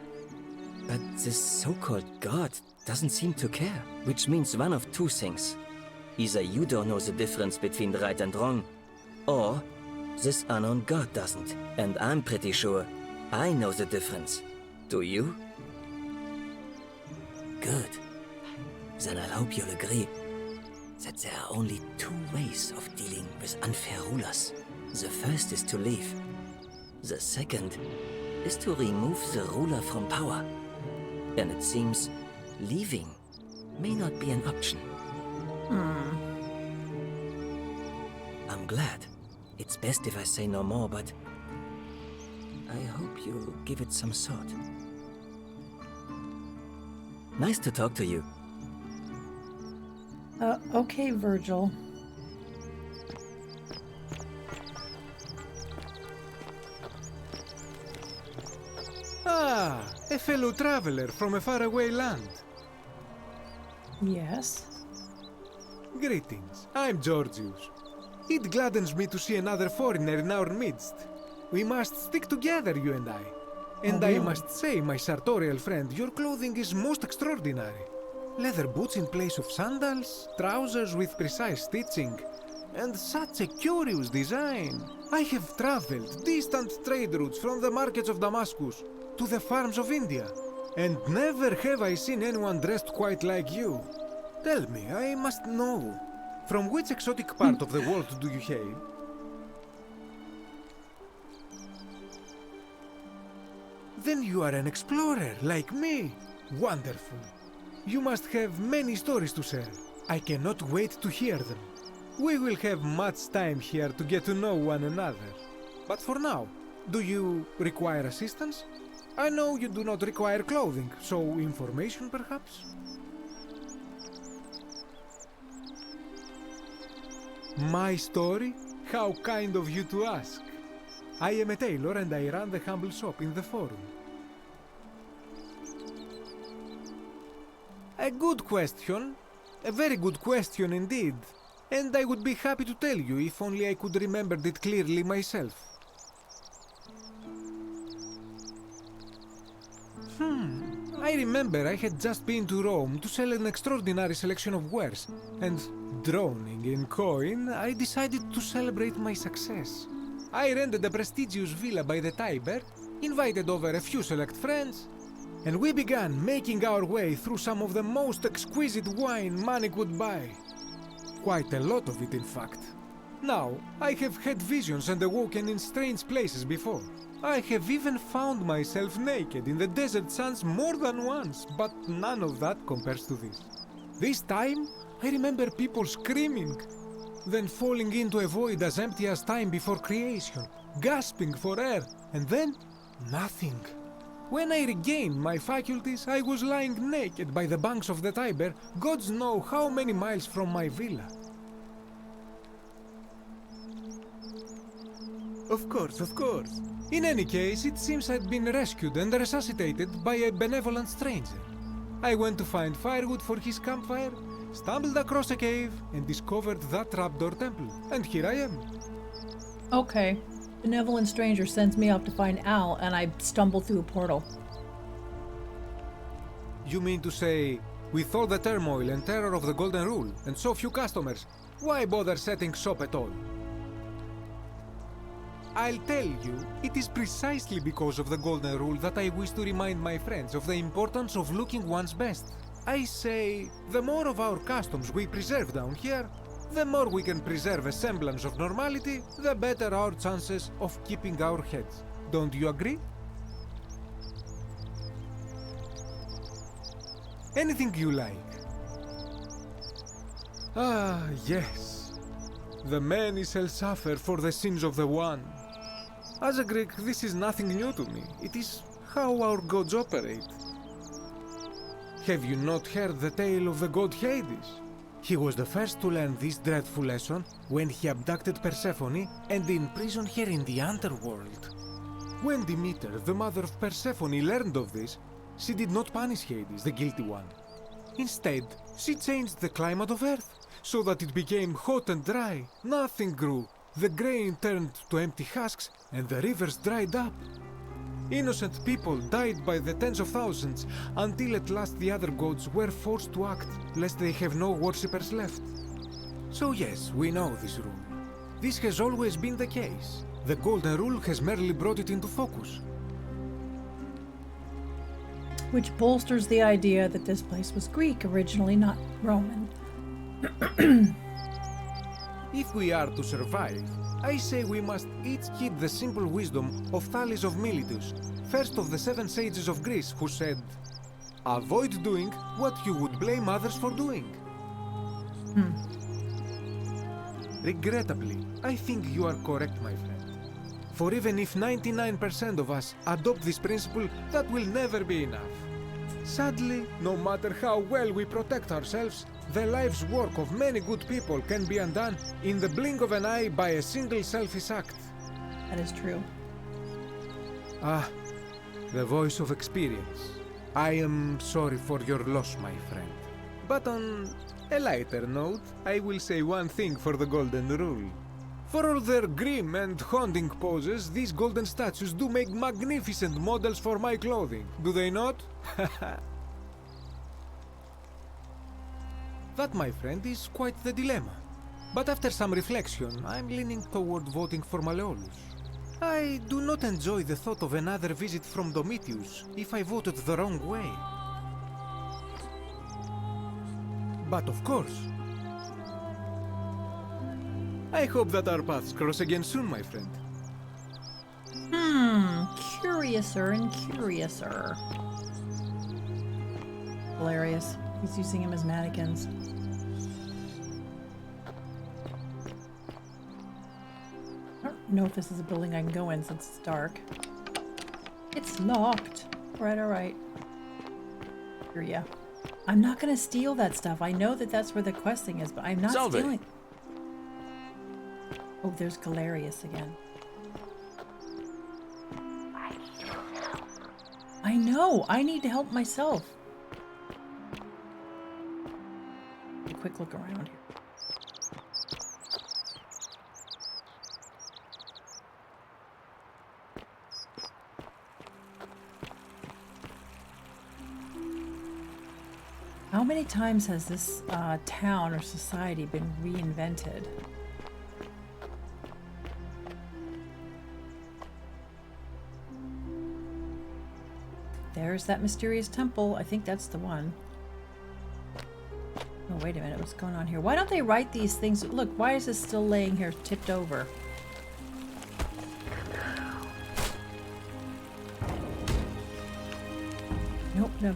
But this so-called god doesn't seem to care, which means one of two things. Either you don't know the difference between right and wrong, or this unknown god doesn't. And I'm pretty sure I know the difference. Do you? Good. Then I hope you'll agree that there are only two ways of dealing with unfair rulers. The first is to leave. The second is to remove the ruler from power. And it seems leaving may not be an option. I'm glad. It's best if I say no more, but I hope you'll give it some thought. Nice to talk to you. Okay, Virgil. Ah, a fellow traveler from a faraway land. Yes? Greetings, I'm Georgius. It gladdens me to see another foreigner in our midst. We must stick together, you and I. And I must say, my sartorial friend, your clothing is most extraordinary. Leather boots in place of sandals, trousers with precise stitching, and such a curious design. I have traveled distant trade routes from the markets of Damascus to the farms of India, and never have I seen anyone dressed quite like you. Tell me, I must know, from which exotic part of the world do you hail? Then you are an explorer, like me. Wonderful. You must have many stories to share. I cannot wait to hear them. We will have much time here to get to know one another. But for now, do you require assistance? I know you do not require clothing, so information perhaps? My story? How kind of you to ask. I am a tailor and I run the humble shop in the forum. A good question. A very good question indeed. And I would be happy to tell you if only I could remember it clearly myself. I remember I had just been to Rome to sell an extraordinary selection of wares, and drowning in coin, I decided to celebrate my success. I rented a prestigious villa by the Tiber, invited over a few select friends, and we began making our way through some of the most exquisite wine money could buy. Quite a lot of it, in fact. Now, I have had visions and awoken in strange places before. I have even found myself naked in the desert sands more than once, but none of that compares to this. This time, I remember people screaming, then falling into a void as empty as time before creation, gasping for air, and then nothing. When I regained my faculties, I was lying naked by the banks of the Tiber, gods know how many miles from my villa. Of course, of course. In any case, it seems I'd been rescued and resuscitated by a benevolent stranger. I went to find firewood for his campfire, stumbled across a cave, and discovered that trapdoor temple. And here I am. Okay. Benevolent stranger sends me off to find Al, and I stumble through a portal. You mean to say, with all the turmoil and terror of the Golden Rule, and so few customers, why bother setting shop at all? I'll tell you, it is precisely because of the Golden Rule that I wish to remind my friends of the importance of looking one's best. I say, the more of our customs we preserve down here, the more we can preserve a semblance of normality, the better our chances of keeping our heads. Don't you agree? Anything you like. Ah, yes. The many shall suffer for the sins of the one. As a Greek, this is nothing new to me. It is how our gods operate. Have you not heard the tale of the god Hades? He was the first to learn this dreadful lesson when he abducted Persephone and imprisoned her in the underworld. When Demeter, the mother of Persephone, learned of this, she did not punish Hades, the guilty one. Instead, she changed the climate of Earth so that it became hot and dry. Nothing grew. The grain turned to empty husks and the rivers dried up. Innocent people died by the tens of thousands until at last the other gods were forced to act, lest they have no worshippers left. So yes, we know this rule. This has always been the case. The Golden Rule has merely brought it into focus. Which bolsters the idea that this place was Greek originally, not Roman. If we are to survive, I say we must each heed the simple wisdom of Thales of Miletus, first of the 7 sages of Greece, who said, "Avoid doing what you would blame others for doing." Regrettably, I think you are correct, my friend. For even if 99% of us adopt this principle, that will never be enough. Sadly, no matter how well we protect ourselves, the life's work of many good people can be undone in the blink of an eye by a single selfish act. That is true. Ah, the voice of experience. I am sorry for your loss, my friend. But on a lighter note, I will say one thing for the Golden Rule. For all their grim and haunting poses, these golden statues do make magnificent models for my clothing, do they not? That, my friend, is quite the dilemma. But after some reflection, I'm leaning toward voting for Malleolus. I do not enjoy the thought of another visit from Domitius if I voted the wrong way. But of course, I hope that our paths cross again soon, my friend. Curiouser and curiouser. Hilarious. He's using him as mannequins. I don't know if this is a building I can go in since it's dark. It's locked. Alright. Here, yeah. I'm not gonna steal that stuff. I know that that's where the questing is, but I'm not stealing. Oh, there's Galerius again. I know! I need to help myself. A quick look around here. How many times has this town or society been reinvented? There's that mysterious temple. I think that's the one. Oh, wait a minute. What's going on here? Why don't they write these things? Look, why is this still laying here tipped over? Nope, no,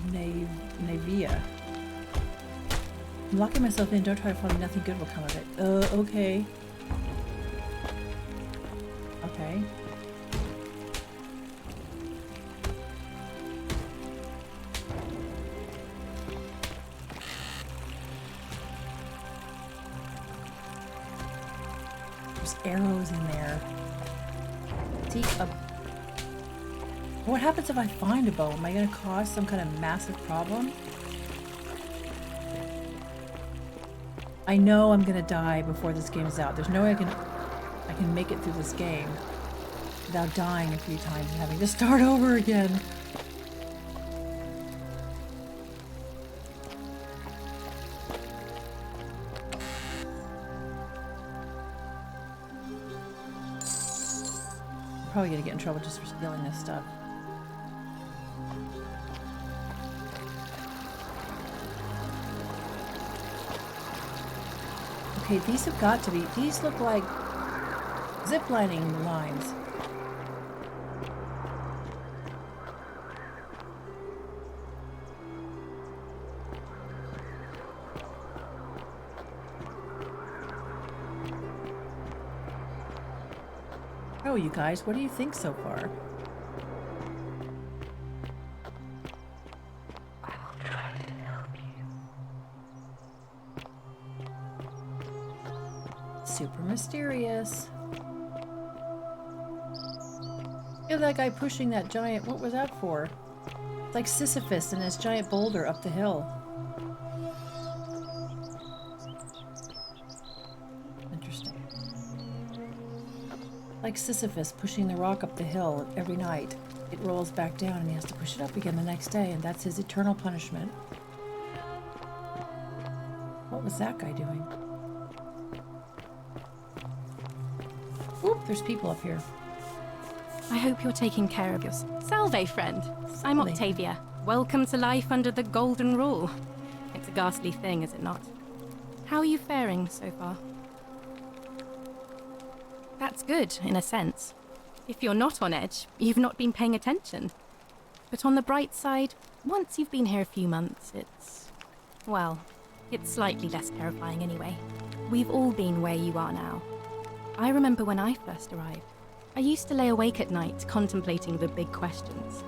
Navia. I'm locking myself in. Don't try to follow me. Nothing good will come of it. Okay. Okay. There's arrows in there. Seek a... What happens if I find a bow? Am I going to cause some kind of massive problem? I know I'm going to die before this game is out. There's no way I can make it through this game without dying a few times and having to start over again. I'm probably going to get in trouble just for stealing this stuff. Okay, these have got to be... These look like ziplining lines. Oh, you guys, what do you think so far? Super mysterious. Look at that guy pushing that giant, what was that for? It's like Sisyphus and his giant boulder up the hill. Interesting. Like Sisyphus pushing the rock up the hill every night. It rolls back down and he has to push it up again the next day, and that's his eternal punishment. What was that guy doing? Oop, there's people up here. I hope you're taking care of yourself. Salve, friend. I'm Octavia. Welcome to life under the Golden Rule. It's a ghastly thing, is it not? How are you faring so far? That's good, in a sense. If you're not on edge, you've not been paying attention. But on the bright side, once you've been here a few months, well, it's slightly less terrifying anyway. We've all been where you are now. I remember when I first arrived. I used to lay awake at night contemplating the big questions.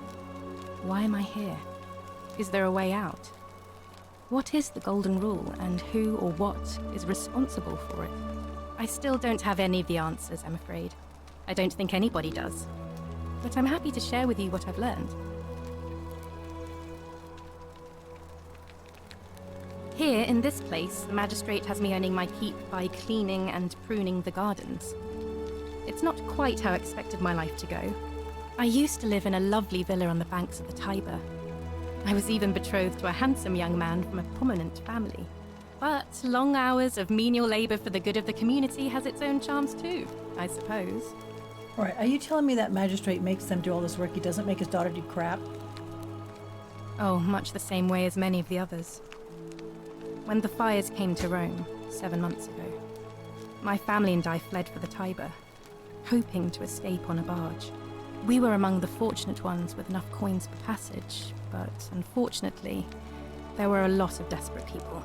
Why am I here? Is there a way out? What is the Golden Rule, and who or what is responsible for it? I still don't have any of the answers, I'm afraid. I don't think anybody does. But I'm happy to share with you what I've learned. Here, in this place, the magistrate has me earning my keep by cleaning and pruning the gardens. It's not quite how I expected my life to go. I used to live in a lovely villa on the banks of the Tiber. I was even betrothed to a handsome young man from a prominent family. But long hours of menial labor for the good of the community has its own charms too, I suppose. All right, are you telling me that magistrate makes them do all this work? He doesn't make his daughter do crap? Oh, much the same way as many of the others. When the fires came to Rome 7 months ago, my family and I fled for the Tiber, hoping to escape on a barge. We were among the fortunate ones with enough coins for passage, but unfortunately, there were a lot of desperate people,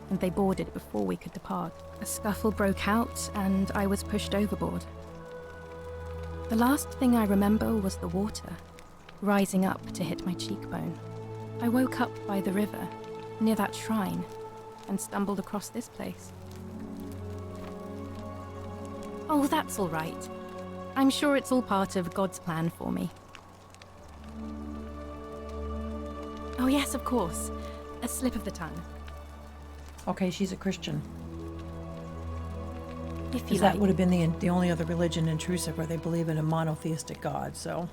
and they boarded before we could depart. A scuffle broke out, and I was pushed overboard. The last thing I remember was the water, rising up to hit my cheekbone. I woke up by the river, near that shrine, and stumbled across this place. Oh, that's all right. I'm sure it's all part of God's plan for me. Oh yes, of course. A slip of the tongue. Okay, she's a Christian. If you Because that like. would have been the only other religion intrusive where they believe in a monotheistic God, so...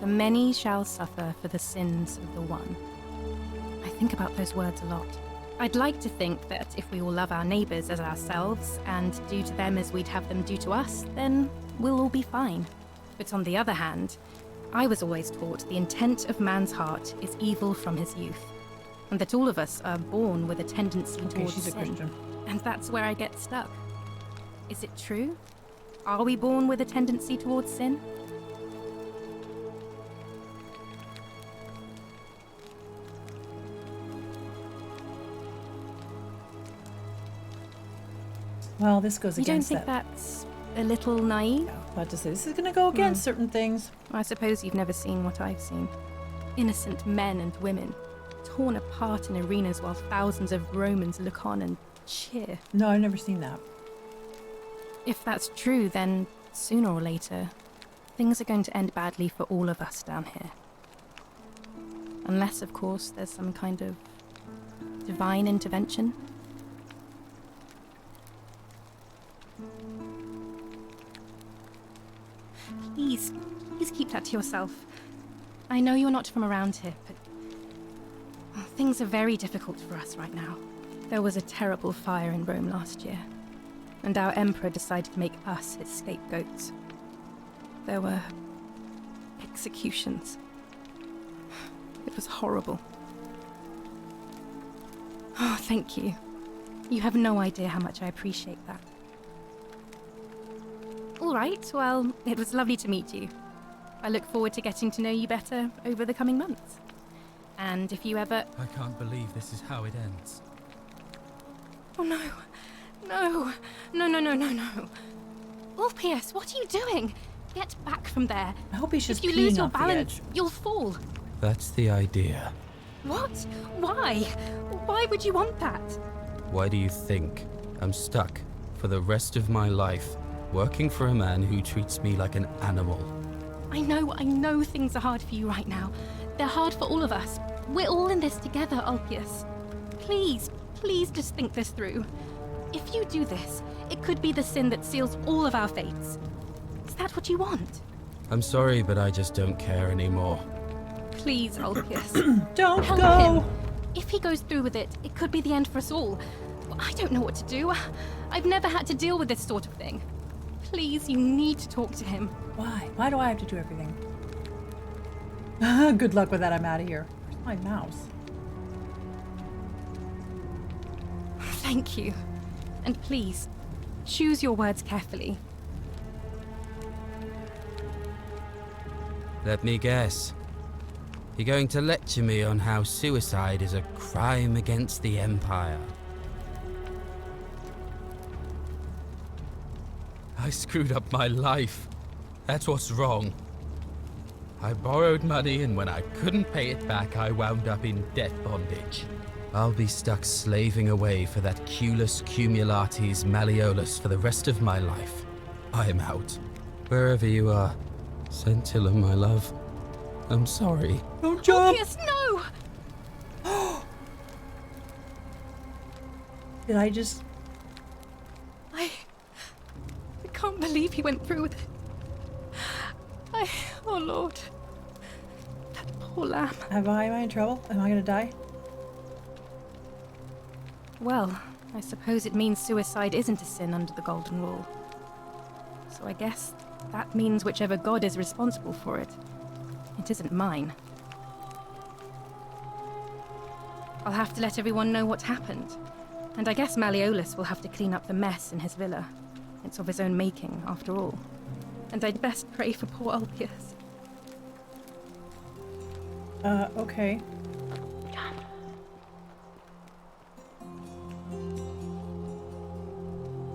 The many shall suffer for the sins of the one. I think about those words a lot. I'd like to think that if we all love our neighbours as ourselves and do to them as we'd have them do to us, then we'll all be fine. But on the other hand, I was always taught the intent of man's heart is evil from his youth, and that all of us are born with a tendency towards she's a sin. Christian. And that's where I get stuck. Is it true? Are we born with a tendency towards sin? Well, this goes You don't against think that. that's a little naive? About to say, this is going to go against certain things. I suppose you've never seen what I've seen. Innocent men and women, torn apart in arenas while thousands of Romans look on and cheer. No, I've never seen that. If that's true, then sooner or later, things are going to end badly for all of us down here. Unless, of course, there's some kind of divine intervention. Please keep that to yourself. I know you're not from around here, but things are very difficult for us right now. There was a terrible fire in Rome last year, and our emperor decided to make us his scapegoats. There were executions. It was horrible. Oh, thank you. You have no idea how much I appreciate that. All right, well, it was lovely to meet you. I look forward to getting to know you better over the coming months. And if you ever... I can't believe this is how it ends. Oh no, No. No, no, no, no, no. Ulpius, what are you doing? Get back from there. I hope he's just If you lose peeing your off the balance, edge. you'll fall. That's the idea. What? Why? Why would you want that? Why do you think I'm stuck for the rest of my life working for a man who treats me like an animal? I know things are hard for you right now. They're hard for all of us. We're all in this together, Ulpius. Please, please just think this through. If you do this, it could be the sin that seals all of our fates. Is that what you want? I'm sorry, but I just don't care anymore. Please, Ulpius. Don't help go! him. If he goes through with it, it could be the end for us all. I don't know what to do. I've never had to deal with this sort of thing. Please, you need to talk to him. Why? Why do I have to do everything? Good luck with that. I'm out of here. Where's my mouse? Thank you. And please, choose your words carefully. Let me guess. You're going to lecture me on how suicide is a crime against the Empire. I screwed up my life. That's what's wrong. I borrowed money, and when I couldn't pay it back, I wound up in debt bondage. I'll be stuck slaving away for that Culus Cumulatis Malleolus for the rest of my life. I'm out. Wherever you are, Scintilla, my love, I'm sorry. Don't jump! Ulpius, no! Did I just... I can't believe he went through with it. Oh Lord. That poor lamb. Am I in trouble? Am I gonna die? Well, I suppose it means suicide isn't a sin under the Golden Rule. So I guess that means whichever god is responsible for it. It isn't mine. I'll have to let everyone know what happened. And I guess Malleolus will have to clean up the mess in his villa. It's of his own making, after all. And I'd best pray for poor Ulpius. Okay.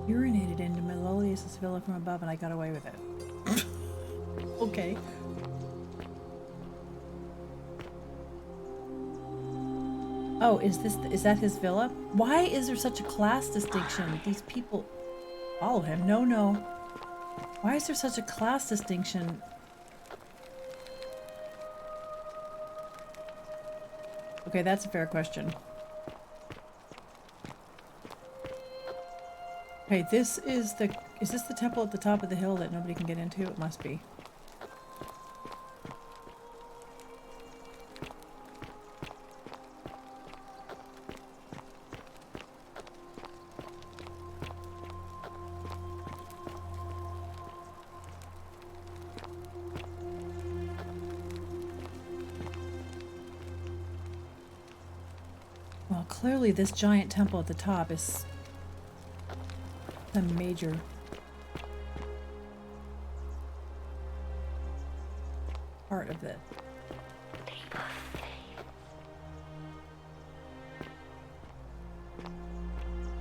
Urinated into Malleolus' villa from above and I got away with it. Okay. Oh, is that his villa? Why is there such a class distinction? These people follow him. No. Why is there such a class distinction? Okay, that's a fair question. Okay, is this the temple at the top of the hill that nobody can get into? It must be. Well, clearly this giant temple at the top is the major part of it.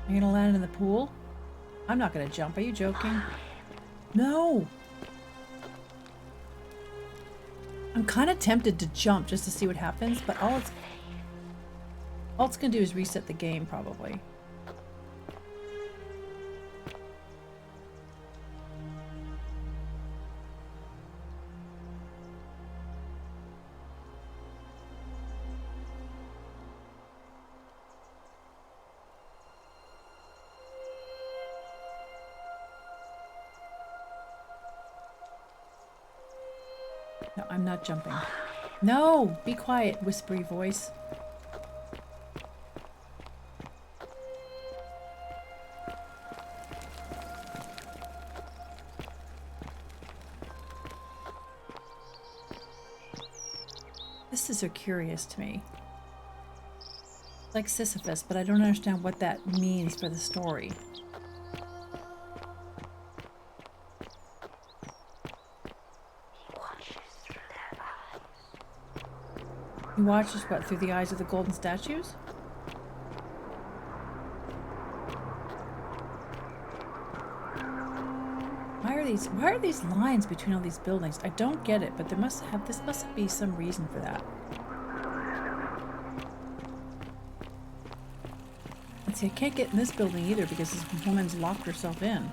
Are you gonna land in the pool? I'm not gonna jump. Are you joking? No! I'm kind of tempted to jump just to see what happens, but all it's gonna do is reset the game, probably. No, I'm not jumping. No! Be quiet, whispery voice. This is so curious to me. It's like Sisyphus, but I don't understand what that means for the story. He watches what, through the eyes of the golden statues? Why are these lines between all these buildings? I don't get it, but this must be some reason for that. Let's see, I can't get in this building either because this woman's locked herself in.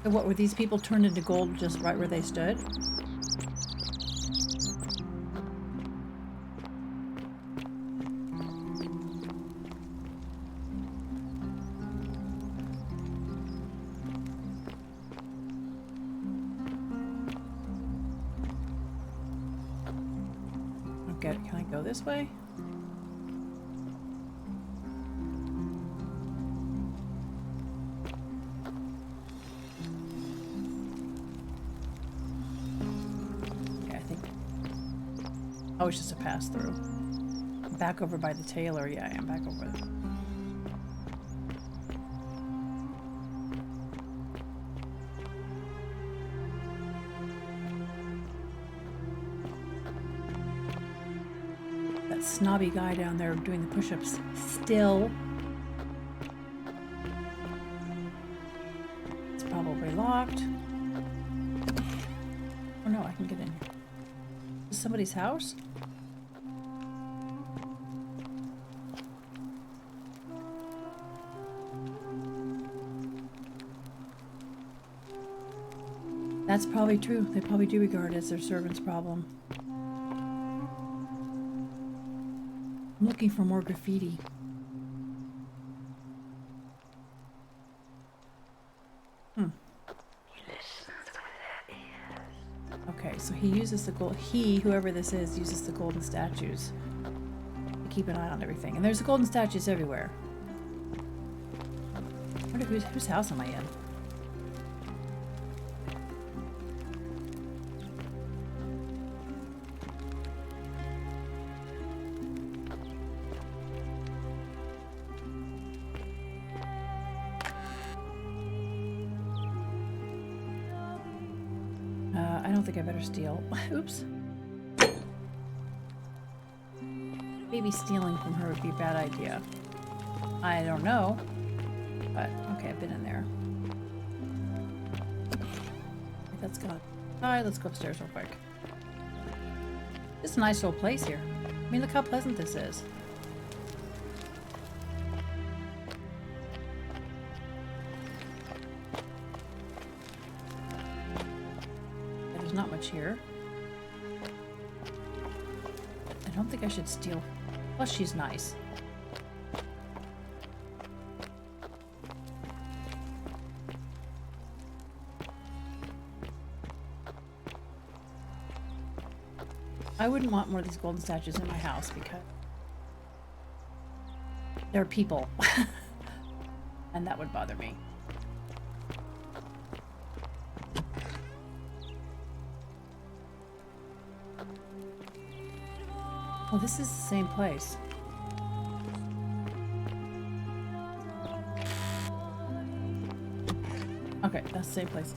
So what, were these people turned into gold just right where they stood? Okay, can I go this way? Oh, it's just a pass through. Back over by the tailor. Yeah, I am back over there. That snobby guy down there doing the push-ups still. It's probably locked. Oh no, I can get in here. Is somebody's house? That's probably true. They probably do regard it as their servant's problem. I'm looking for more graffiti. Okay, so he uses the gold. Whoever this is, uses the golden statues to keep an eye on everything. And there's golden statues everywhere. I wonder whose house am I in? I don't think I better steal. Oops. Maybe stealing from her would be a bad idea. I don't know. But, okay, I've been in there. That's gonna... Alright, let's go upstairs real quick. This is a nice little place here. I mean, look how pleasant this is. Not much here. I don't think I should steal. Plus, she's nice. I wouldn't want more of these golden statues in my house because they're people. And that would bother me. Well, this is the same place. Okay, that's the same place.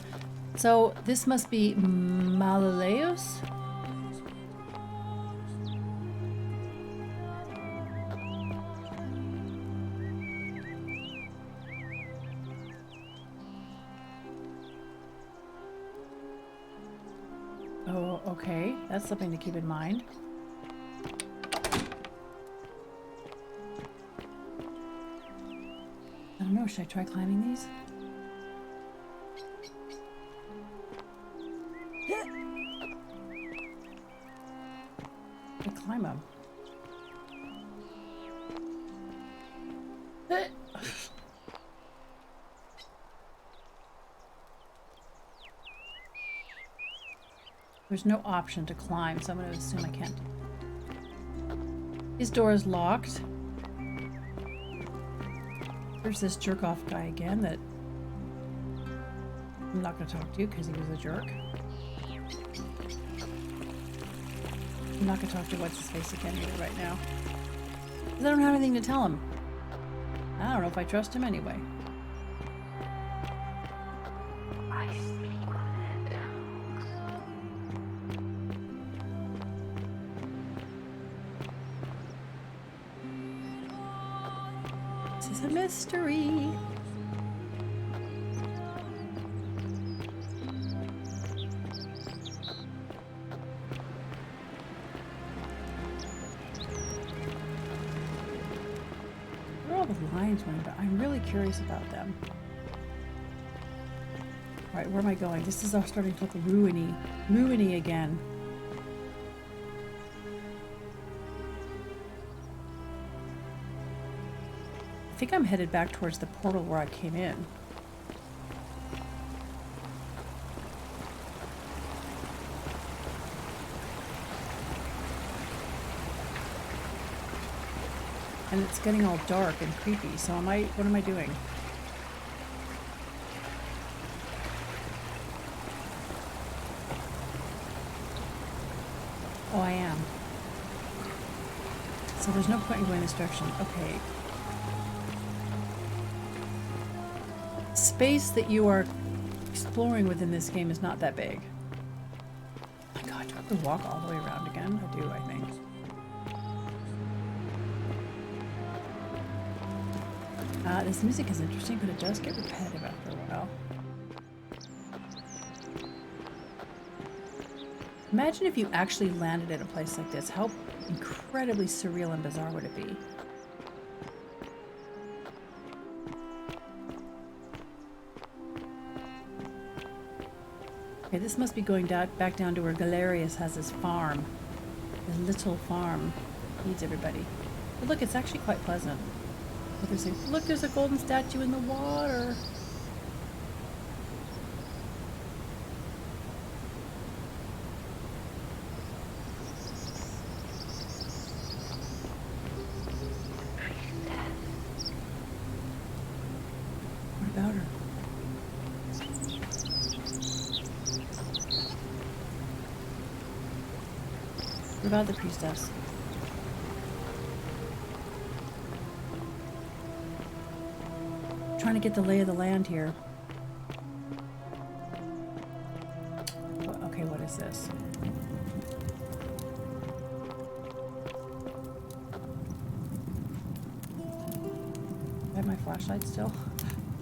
So this must be Malaleus? Oh, okay. That's something to keep in mind. I don't know, should I try climbing these? I climb them. There's no option to climb, so I'm going to assume I can't. His door is locked. There's this jerk-off guy again that I'm not going to talk to because he was a jerk. I'm not going to talk to what's-his-face again either right now. Because I don't have anything to tell him. I don't know if I trust him anyway. I speak with their tongues. This is a mystery. The lines went, but I'm really curious about them. Alright, where am I going? This is all starting to look ruiny again. I think I'm headed back towards the portal where I came in. And it's getting all dark and creepy, so what am I doing? Oh, I am. So there's no point in going this direction. Okay. Space that you are exploring within this game is not that big. Oh my god, do I have to walk all the way around again? I do, I think. This music is interesting, but it does get repetitive after a while. Imagine if you actually landed in a place like this. How incredibly surreal and bizarre would it be? Okay, this must be going back down to where Galerius has his farm. His little farm. Feeds everybody. But look, it's actually quite pleasant. Look, there's a golden statue in the water. What about her? What about the priestess? Trying to get the lay of the land here. Okay, what is this? I have my flashlight still.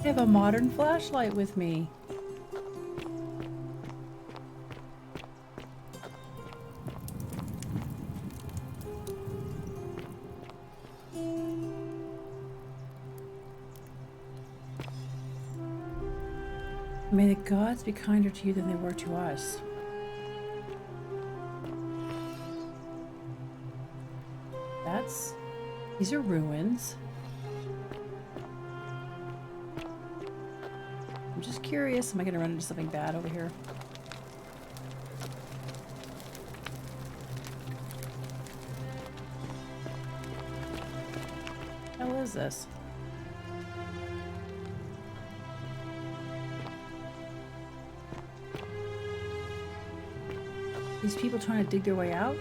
I have a modern flashlight with me. May the gods be kinder to you than they were to us. These are ruins. I'm just curious, am I gonna run into something bad over here? What the hell is this? These people trying to dig their way out?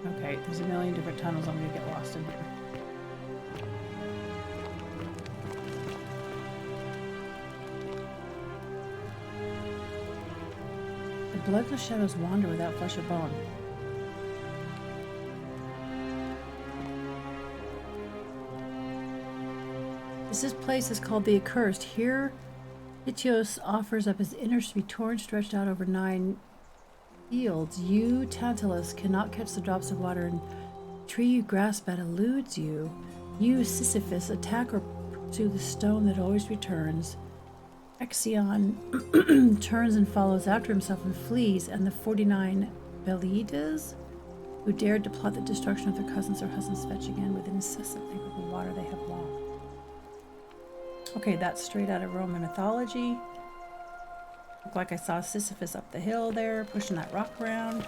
Okay, there's a million different tunnels. I'm gonna get lost in here. The bloodless shadows wander without flesh or bone. This place is called the Accursed. Here, Itios offers up his innards to be torn, stretched out over 9 fields. You, Tantalus, cannot catch the drops of water, and the tree you grasp at eludes you. You, Sisyphus, attack or pursue the stone that always returns. Exion turns and follows after himself and flees, and the 49 Belides, who dared to plot the destruction of their cousins or husbands, fetch again with incessant labor the water they have lost. Okay, that's straight out of Roman mythology. Looked like I saw Sisyphus up the hill there, pushing that rock around.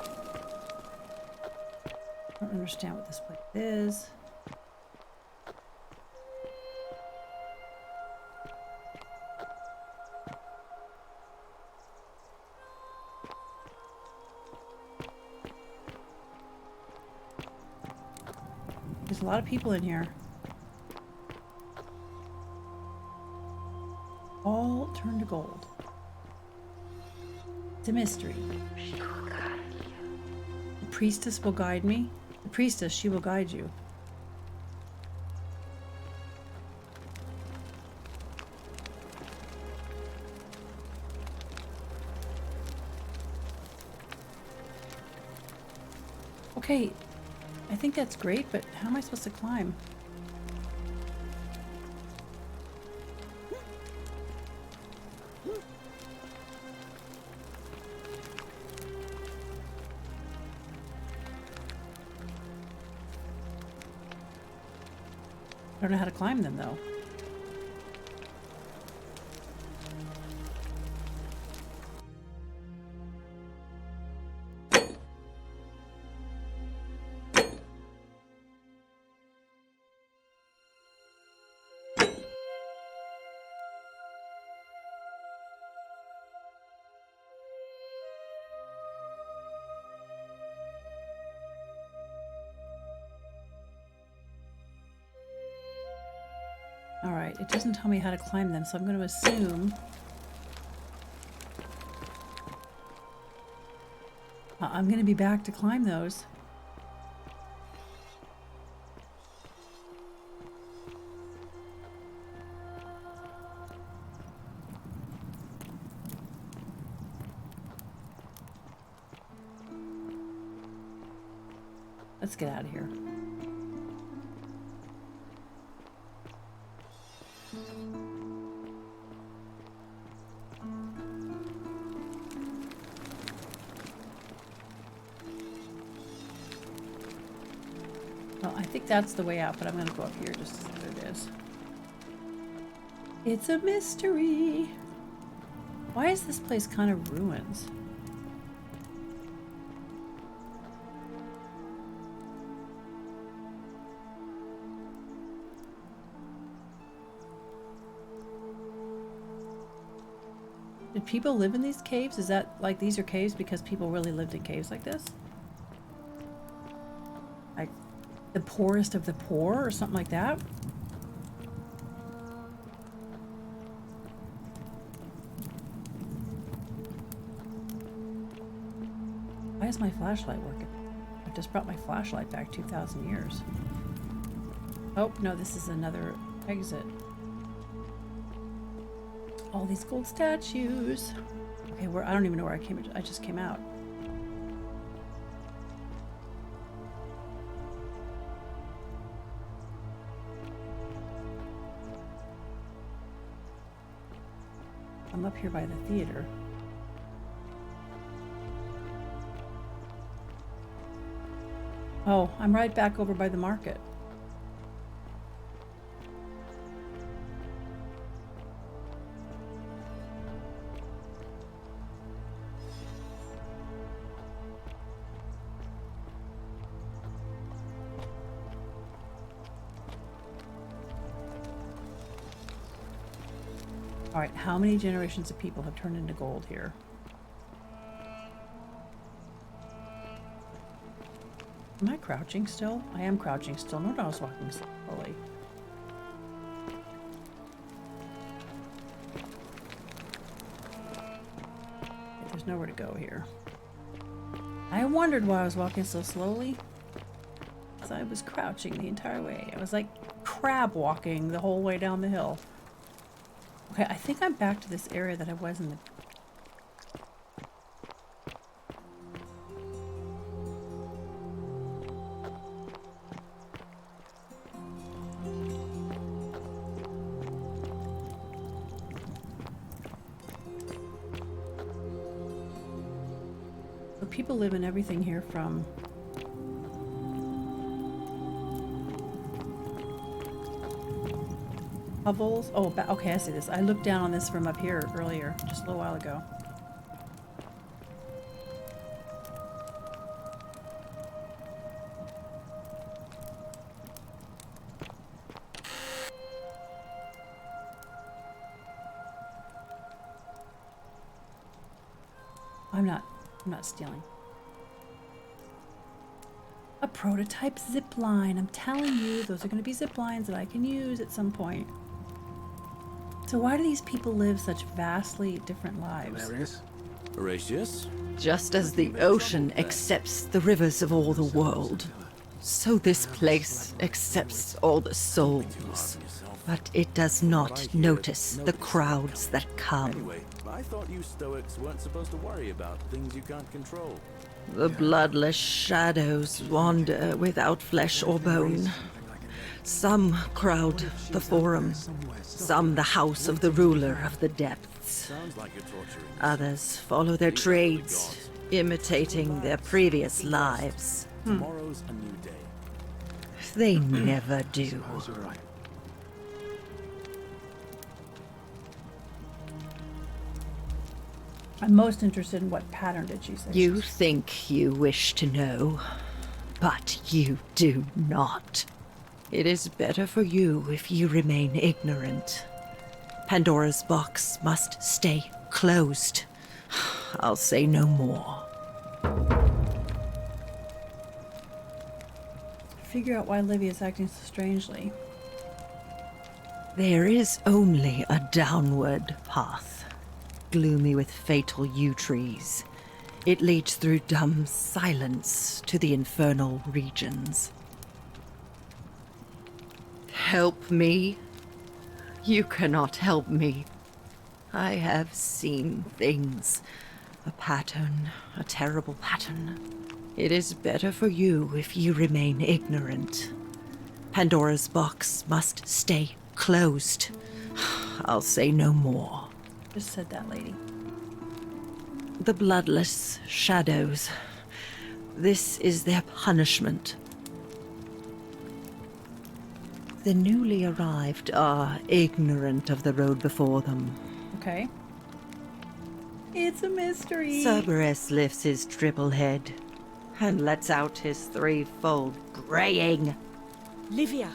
I don't understand what this place is. There's a lot of people in here. All turn to gold. It's a mystery. The priestess will guide me. The priestess, she will guide you. Okay, I think that's great, but how am I supposed to climb? I don't know how to climb them, though. Alright, it doesn't tell me how to climb them, so I'm going to assume... I'm going to be back to climb those. Let's get out of here. Well, I think that's the way out, but I'm going to go up here just to see what it is. It's a mystery. Why is this place kind of ruins? Did people live in these caves? Is that like these are caves because people really lived in caves like this? Like the poorest of the poor or something like that? Why is my flashlight working? I just brought my flashlight back 2,000 years. Oh, no, this is another exit. All these gold statues. Okay, I don't even know where I came. I just came out. I'm up here by the theater. Oh, I'm right back over by the market. All right, how many generations of people have turned into gold here? Am I crouching still? I am crouching still. No, I was walking slowly. There's nowhere to go here. I wondered why I was walking so slowly. Because I was crouching the entire way. I was like crab walking the whole way down the hill. Okay, I think I'm back to this area that I was in the... So people live in everything here from... hovels. Oh, okay, I see this. I looked down on this from up here earlier, just a little while ago. I'm not stealing. A prototype zip line. I'm telling you, those are going to be zip lines that I can use at some point. So why do these people live such vastly different lives? Hilarious. Horatius? Just as the ocean accepts the rivers of all the world, so this place accepts all the souls. But it does not notice the crowds that come. Anyway, I thought you Stoics weren't supposed to worry about things you can't control. The bloodless shadows wander without flesh or bone. Some crowd the forum, some the house of the ruler of the depths. Others follow their trades, imitating their previous lives. Tomorrow's a new day. They never do. I'm most interested in what pattern did she say? You think you wish to know, but you do not. It is better for you if you remain ignorant. Pandora's box must stay closed. I'll say no more. Figure out why Livia's acting so strangely. There is only a downward path, gloomy with fatal yew trees. It leads through dumb silence to the infernal regions. Help me? You cannot help me. I have seen things. A pattern, a terrible pattern. It is better for you if you remain ignorant. Pandora's box must stay closed. I'll say no more. Just said that, lady. The bloodless shadows. This is their punishment. The newly arrived are ignorant of the road before them. Okay. It's a mystery. Cerberus lifts his triple head and lets out his threefold braying. Livia,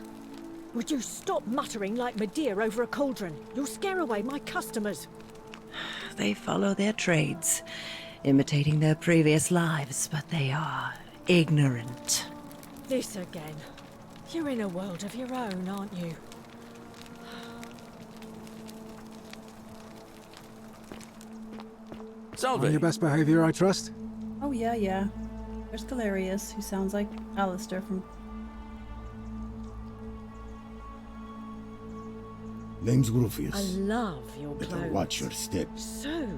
would you stop muttering like Medea over a cauldron? You'll scare away my customers. They follow their trades, imitating their previous lives, but they are ignorant. This again. You're in a world of your own, aren't you? On your best behavior, I trust? Oh, yeah. There's Galerius, who sounds like Alistair from... Name's Rufius. I love your Better clothes. watch your step. So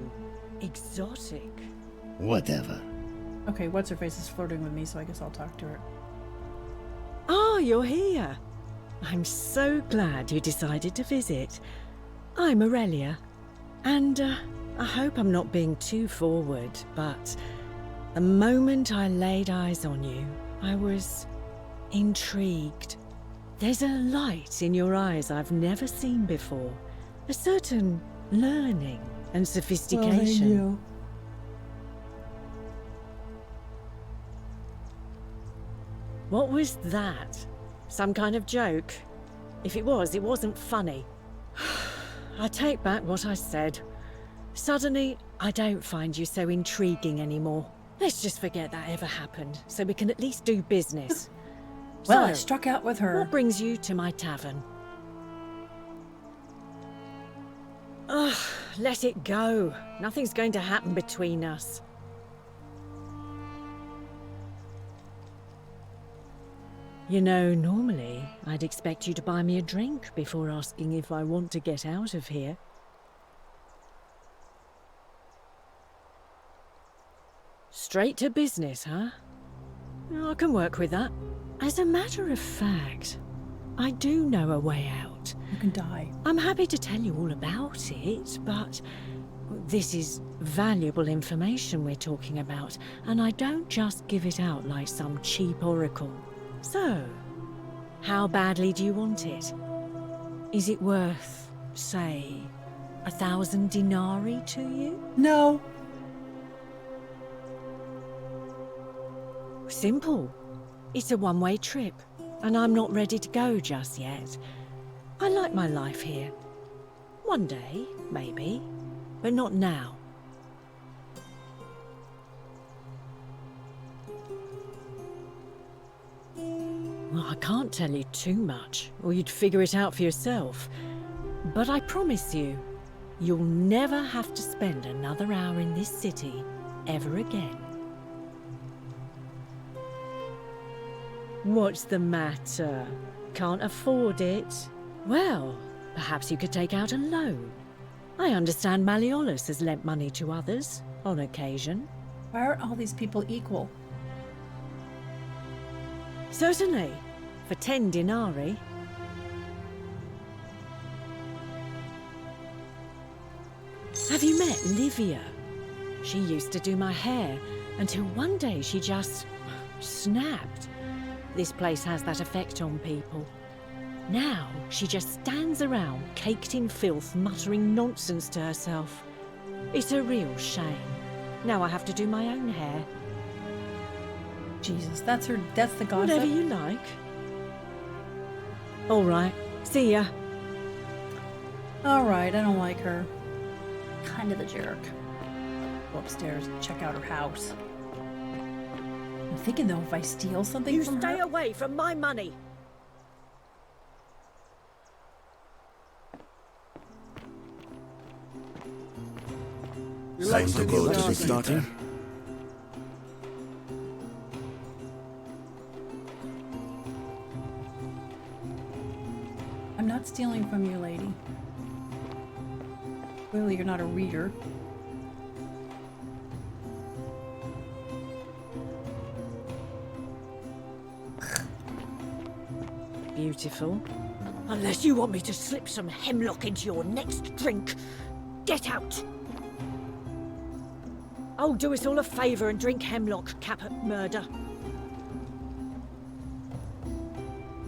exotic. Whatever. Okay, what's-her-face is flirting with me, so I guess I'll talk to her. Ah, you're here. I'm so glad you decided to visit. I'm Aurelia, and I hope I'm not being too forward, but the moment I laid eyes on you, I was intrigued. There's a light in your eyes I've never seen before, a certain learning and sophistication. you. What was that? Some kind of joke? If it was, it wasn't funny. I take back what I said. Suddenly, I don't find you so intriguing anymore. Let's just forget that ever happened, so we can at least do business. Well, I So, struck out with her. What brings you to my tavern? Ugh, let it go. Nothing's going to happen between us. You know, normally, I'd expect you to buy me a drink before asking if I want to get out of here. Straight to business, huh? I can work with that. As a matter of fact, I do know a way out. You can die. I'm happy to tell you all about it, but this is valuable information we're talking about, and I don't just give it out like some cheap oracle. So, how badly do you want it? Is it worth, say, 1,000 denarii to you? No. Simple. It's a one-way trip, and I'm not ready to go just yet. I like my life here. One day, maybe, but not now. Well, I can't tell you too much, or you'd figure it out for yourself. But I promise you, you'll never have to spend another hour in this city ever again. What's the matter? Can't afford it? Well, perhaps you could take out a loan. I understand Malleolus has lent money to others, on occasion. Why aren't all these people equal? Certainly, for 10 denarii. Have you met Livia? She used to do my hair, until one day she just snapped. This place has that effect on people. Now, she just stands around, caked in filth, muttering nonsense to herself. It's a real shame. Now I have to do my own hair. Jesus, that's the gossip? Whatever you like. All right, see ya. All right, I don't like her. Kind of the jerk. Go upstairs and check out her house. I'm thinking, though, if I steal something You from stay her... away from my money. Time to go to starting. I'm not stealing from you, lady. Clearly you're not a reader. Beautiful. Unless you want me to slip some hemlock into your next drink, get out! Oh, do us all a favour and drink hemlock, Caput Murder.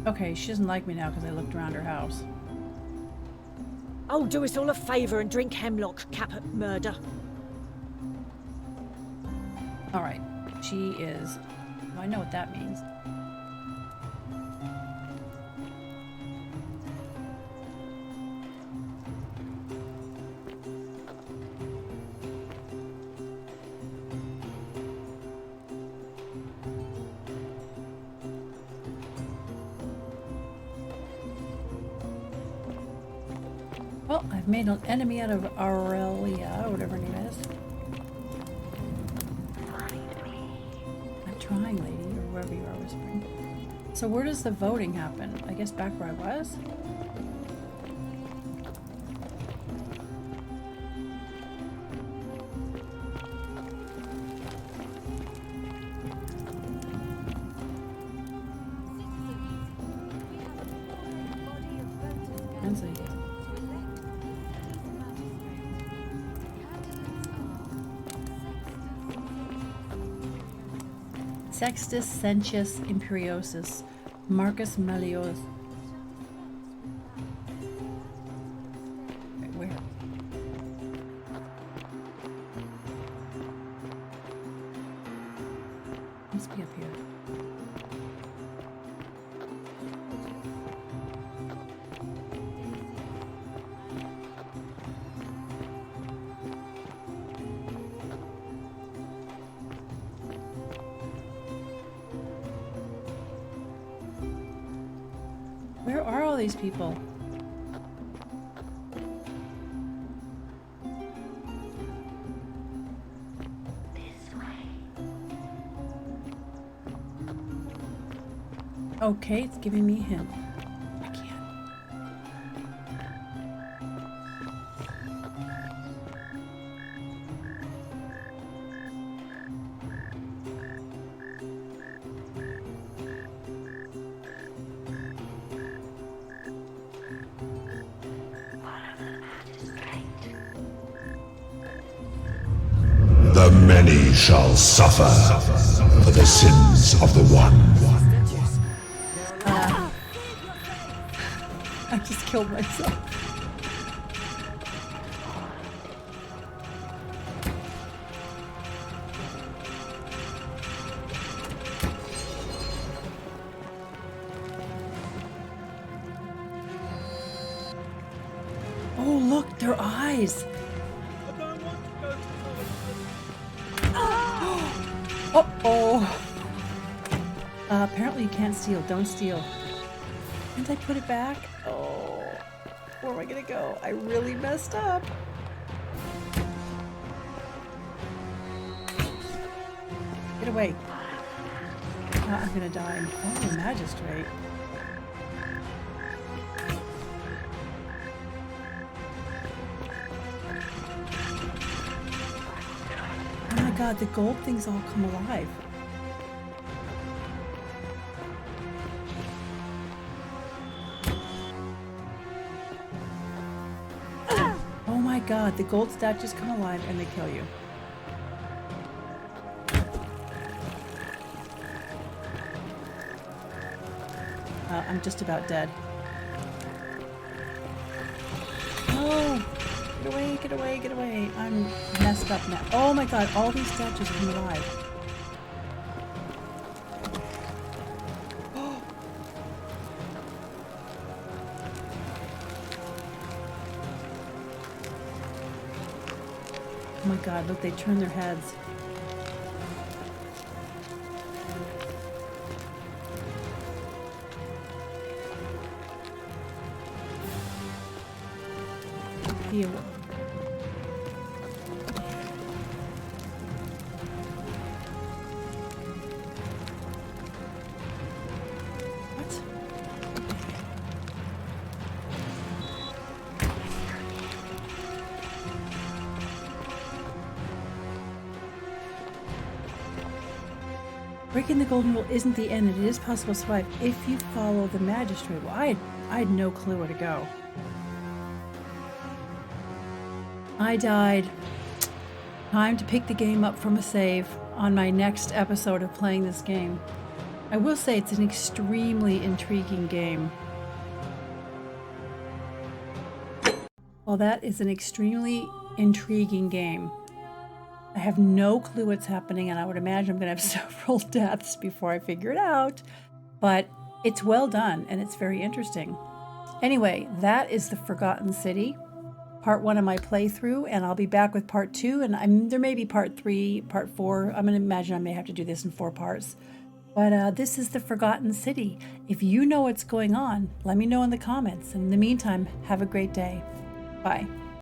Okay, she doesn't like me now because I looked around her house. Oh, do us all a favour and drink hemlock, Caput Murder. All right, she is... Well, I know what that means. Well, I've made an enemy out of Aurelia, or whatever her name is. I'm trying, lady, or wherever you are whispering. So where does the voting happen? I guess back where I was? Let's see. Sextus Sentius Imperiosus, Marcus Malleolus. Wait, where? Must be up here. Where are all these people? Okay, it's giving me a hint. I can't. The many shall suffer for the sins of the one. I just killed myself. Oh, look, their eyes. Uh-oh. Apparently you can't steal. Don't steal. Can't I put it back? Oh, where am I gonna go? I really messed up. Get away. I'm gonna die. Oh, the magistrate. Oh my god, the gold things all come alive. Oh my god, the gold statues come alive and they kill you. I'm just about dead. Oh! Get away, get away, get away. I'm messed up now. Oh my god, all these statues come alive. Oh my god, look, they turn their heads. Here. What? Breaking the golden rule isn't the end, and it is possible to survive if you follow the magistrate. Well, I had no clue where to go. I died. Time to pick the game up from a save on my next episode of playing this game. I will say it's an extremely intriguing game. Well, that is an extremely intriguing game. I have no clue what's happening, and I would imagine I'm going to have several deaths before I figure it out. But it's well done, and it's very interesting. Anyway, that is the Forgotten City. Part 1 of my playthrough, and I'll be back with part 2, and there may be part 3, part 4. I'm going to imagine I may have to do this in 4 parts. But this is the Forgotten City. If you know what's going on, let me know in the comments. And in the meantime, have a great day. Bye.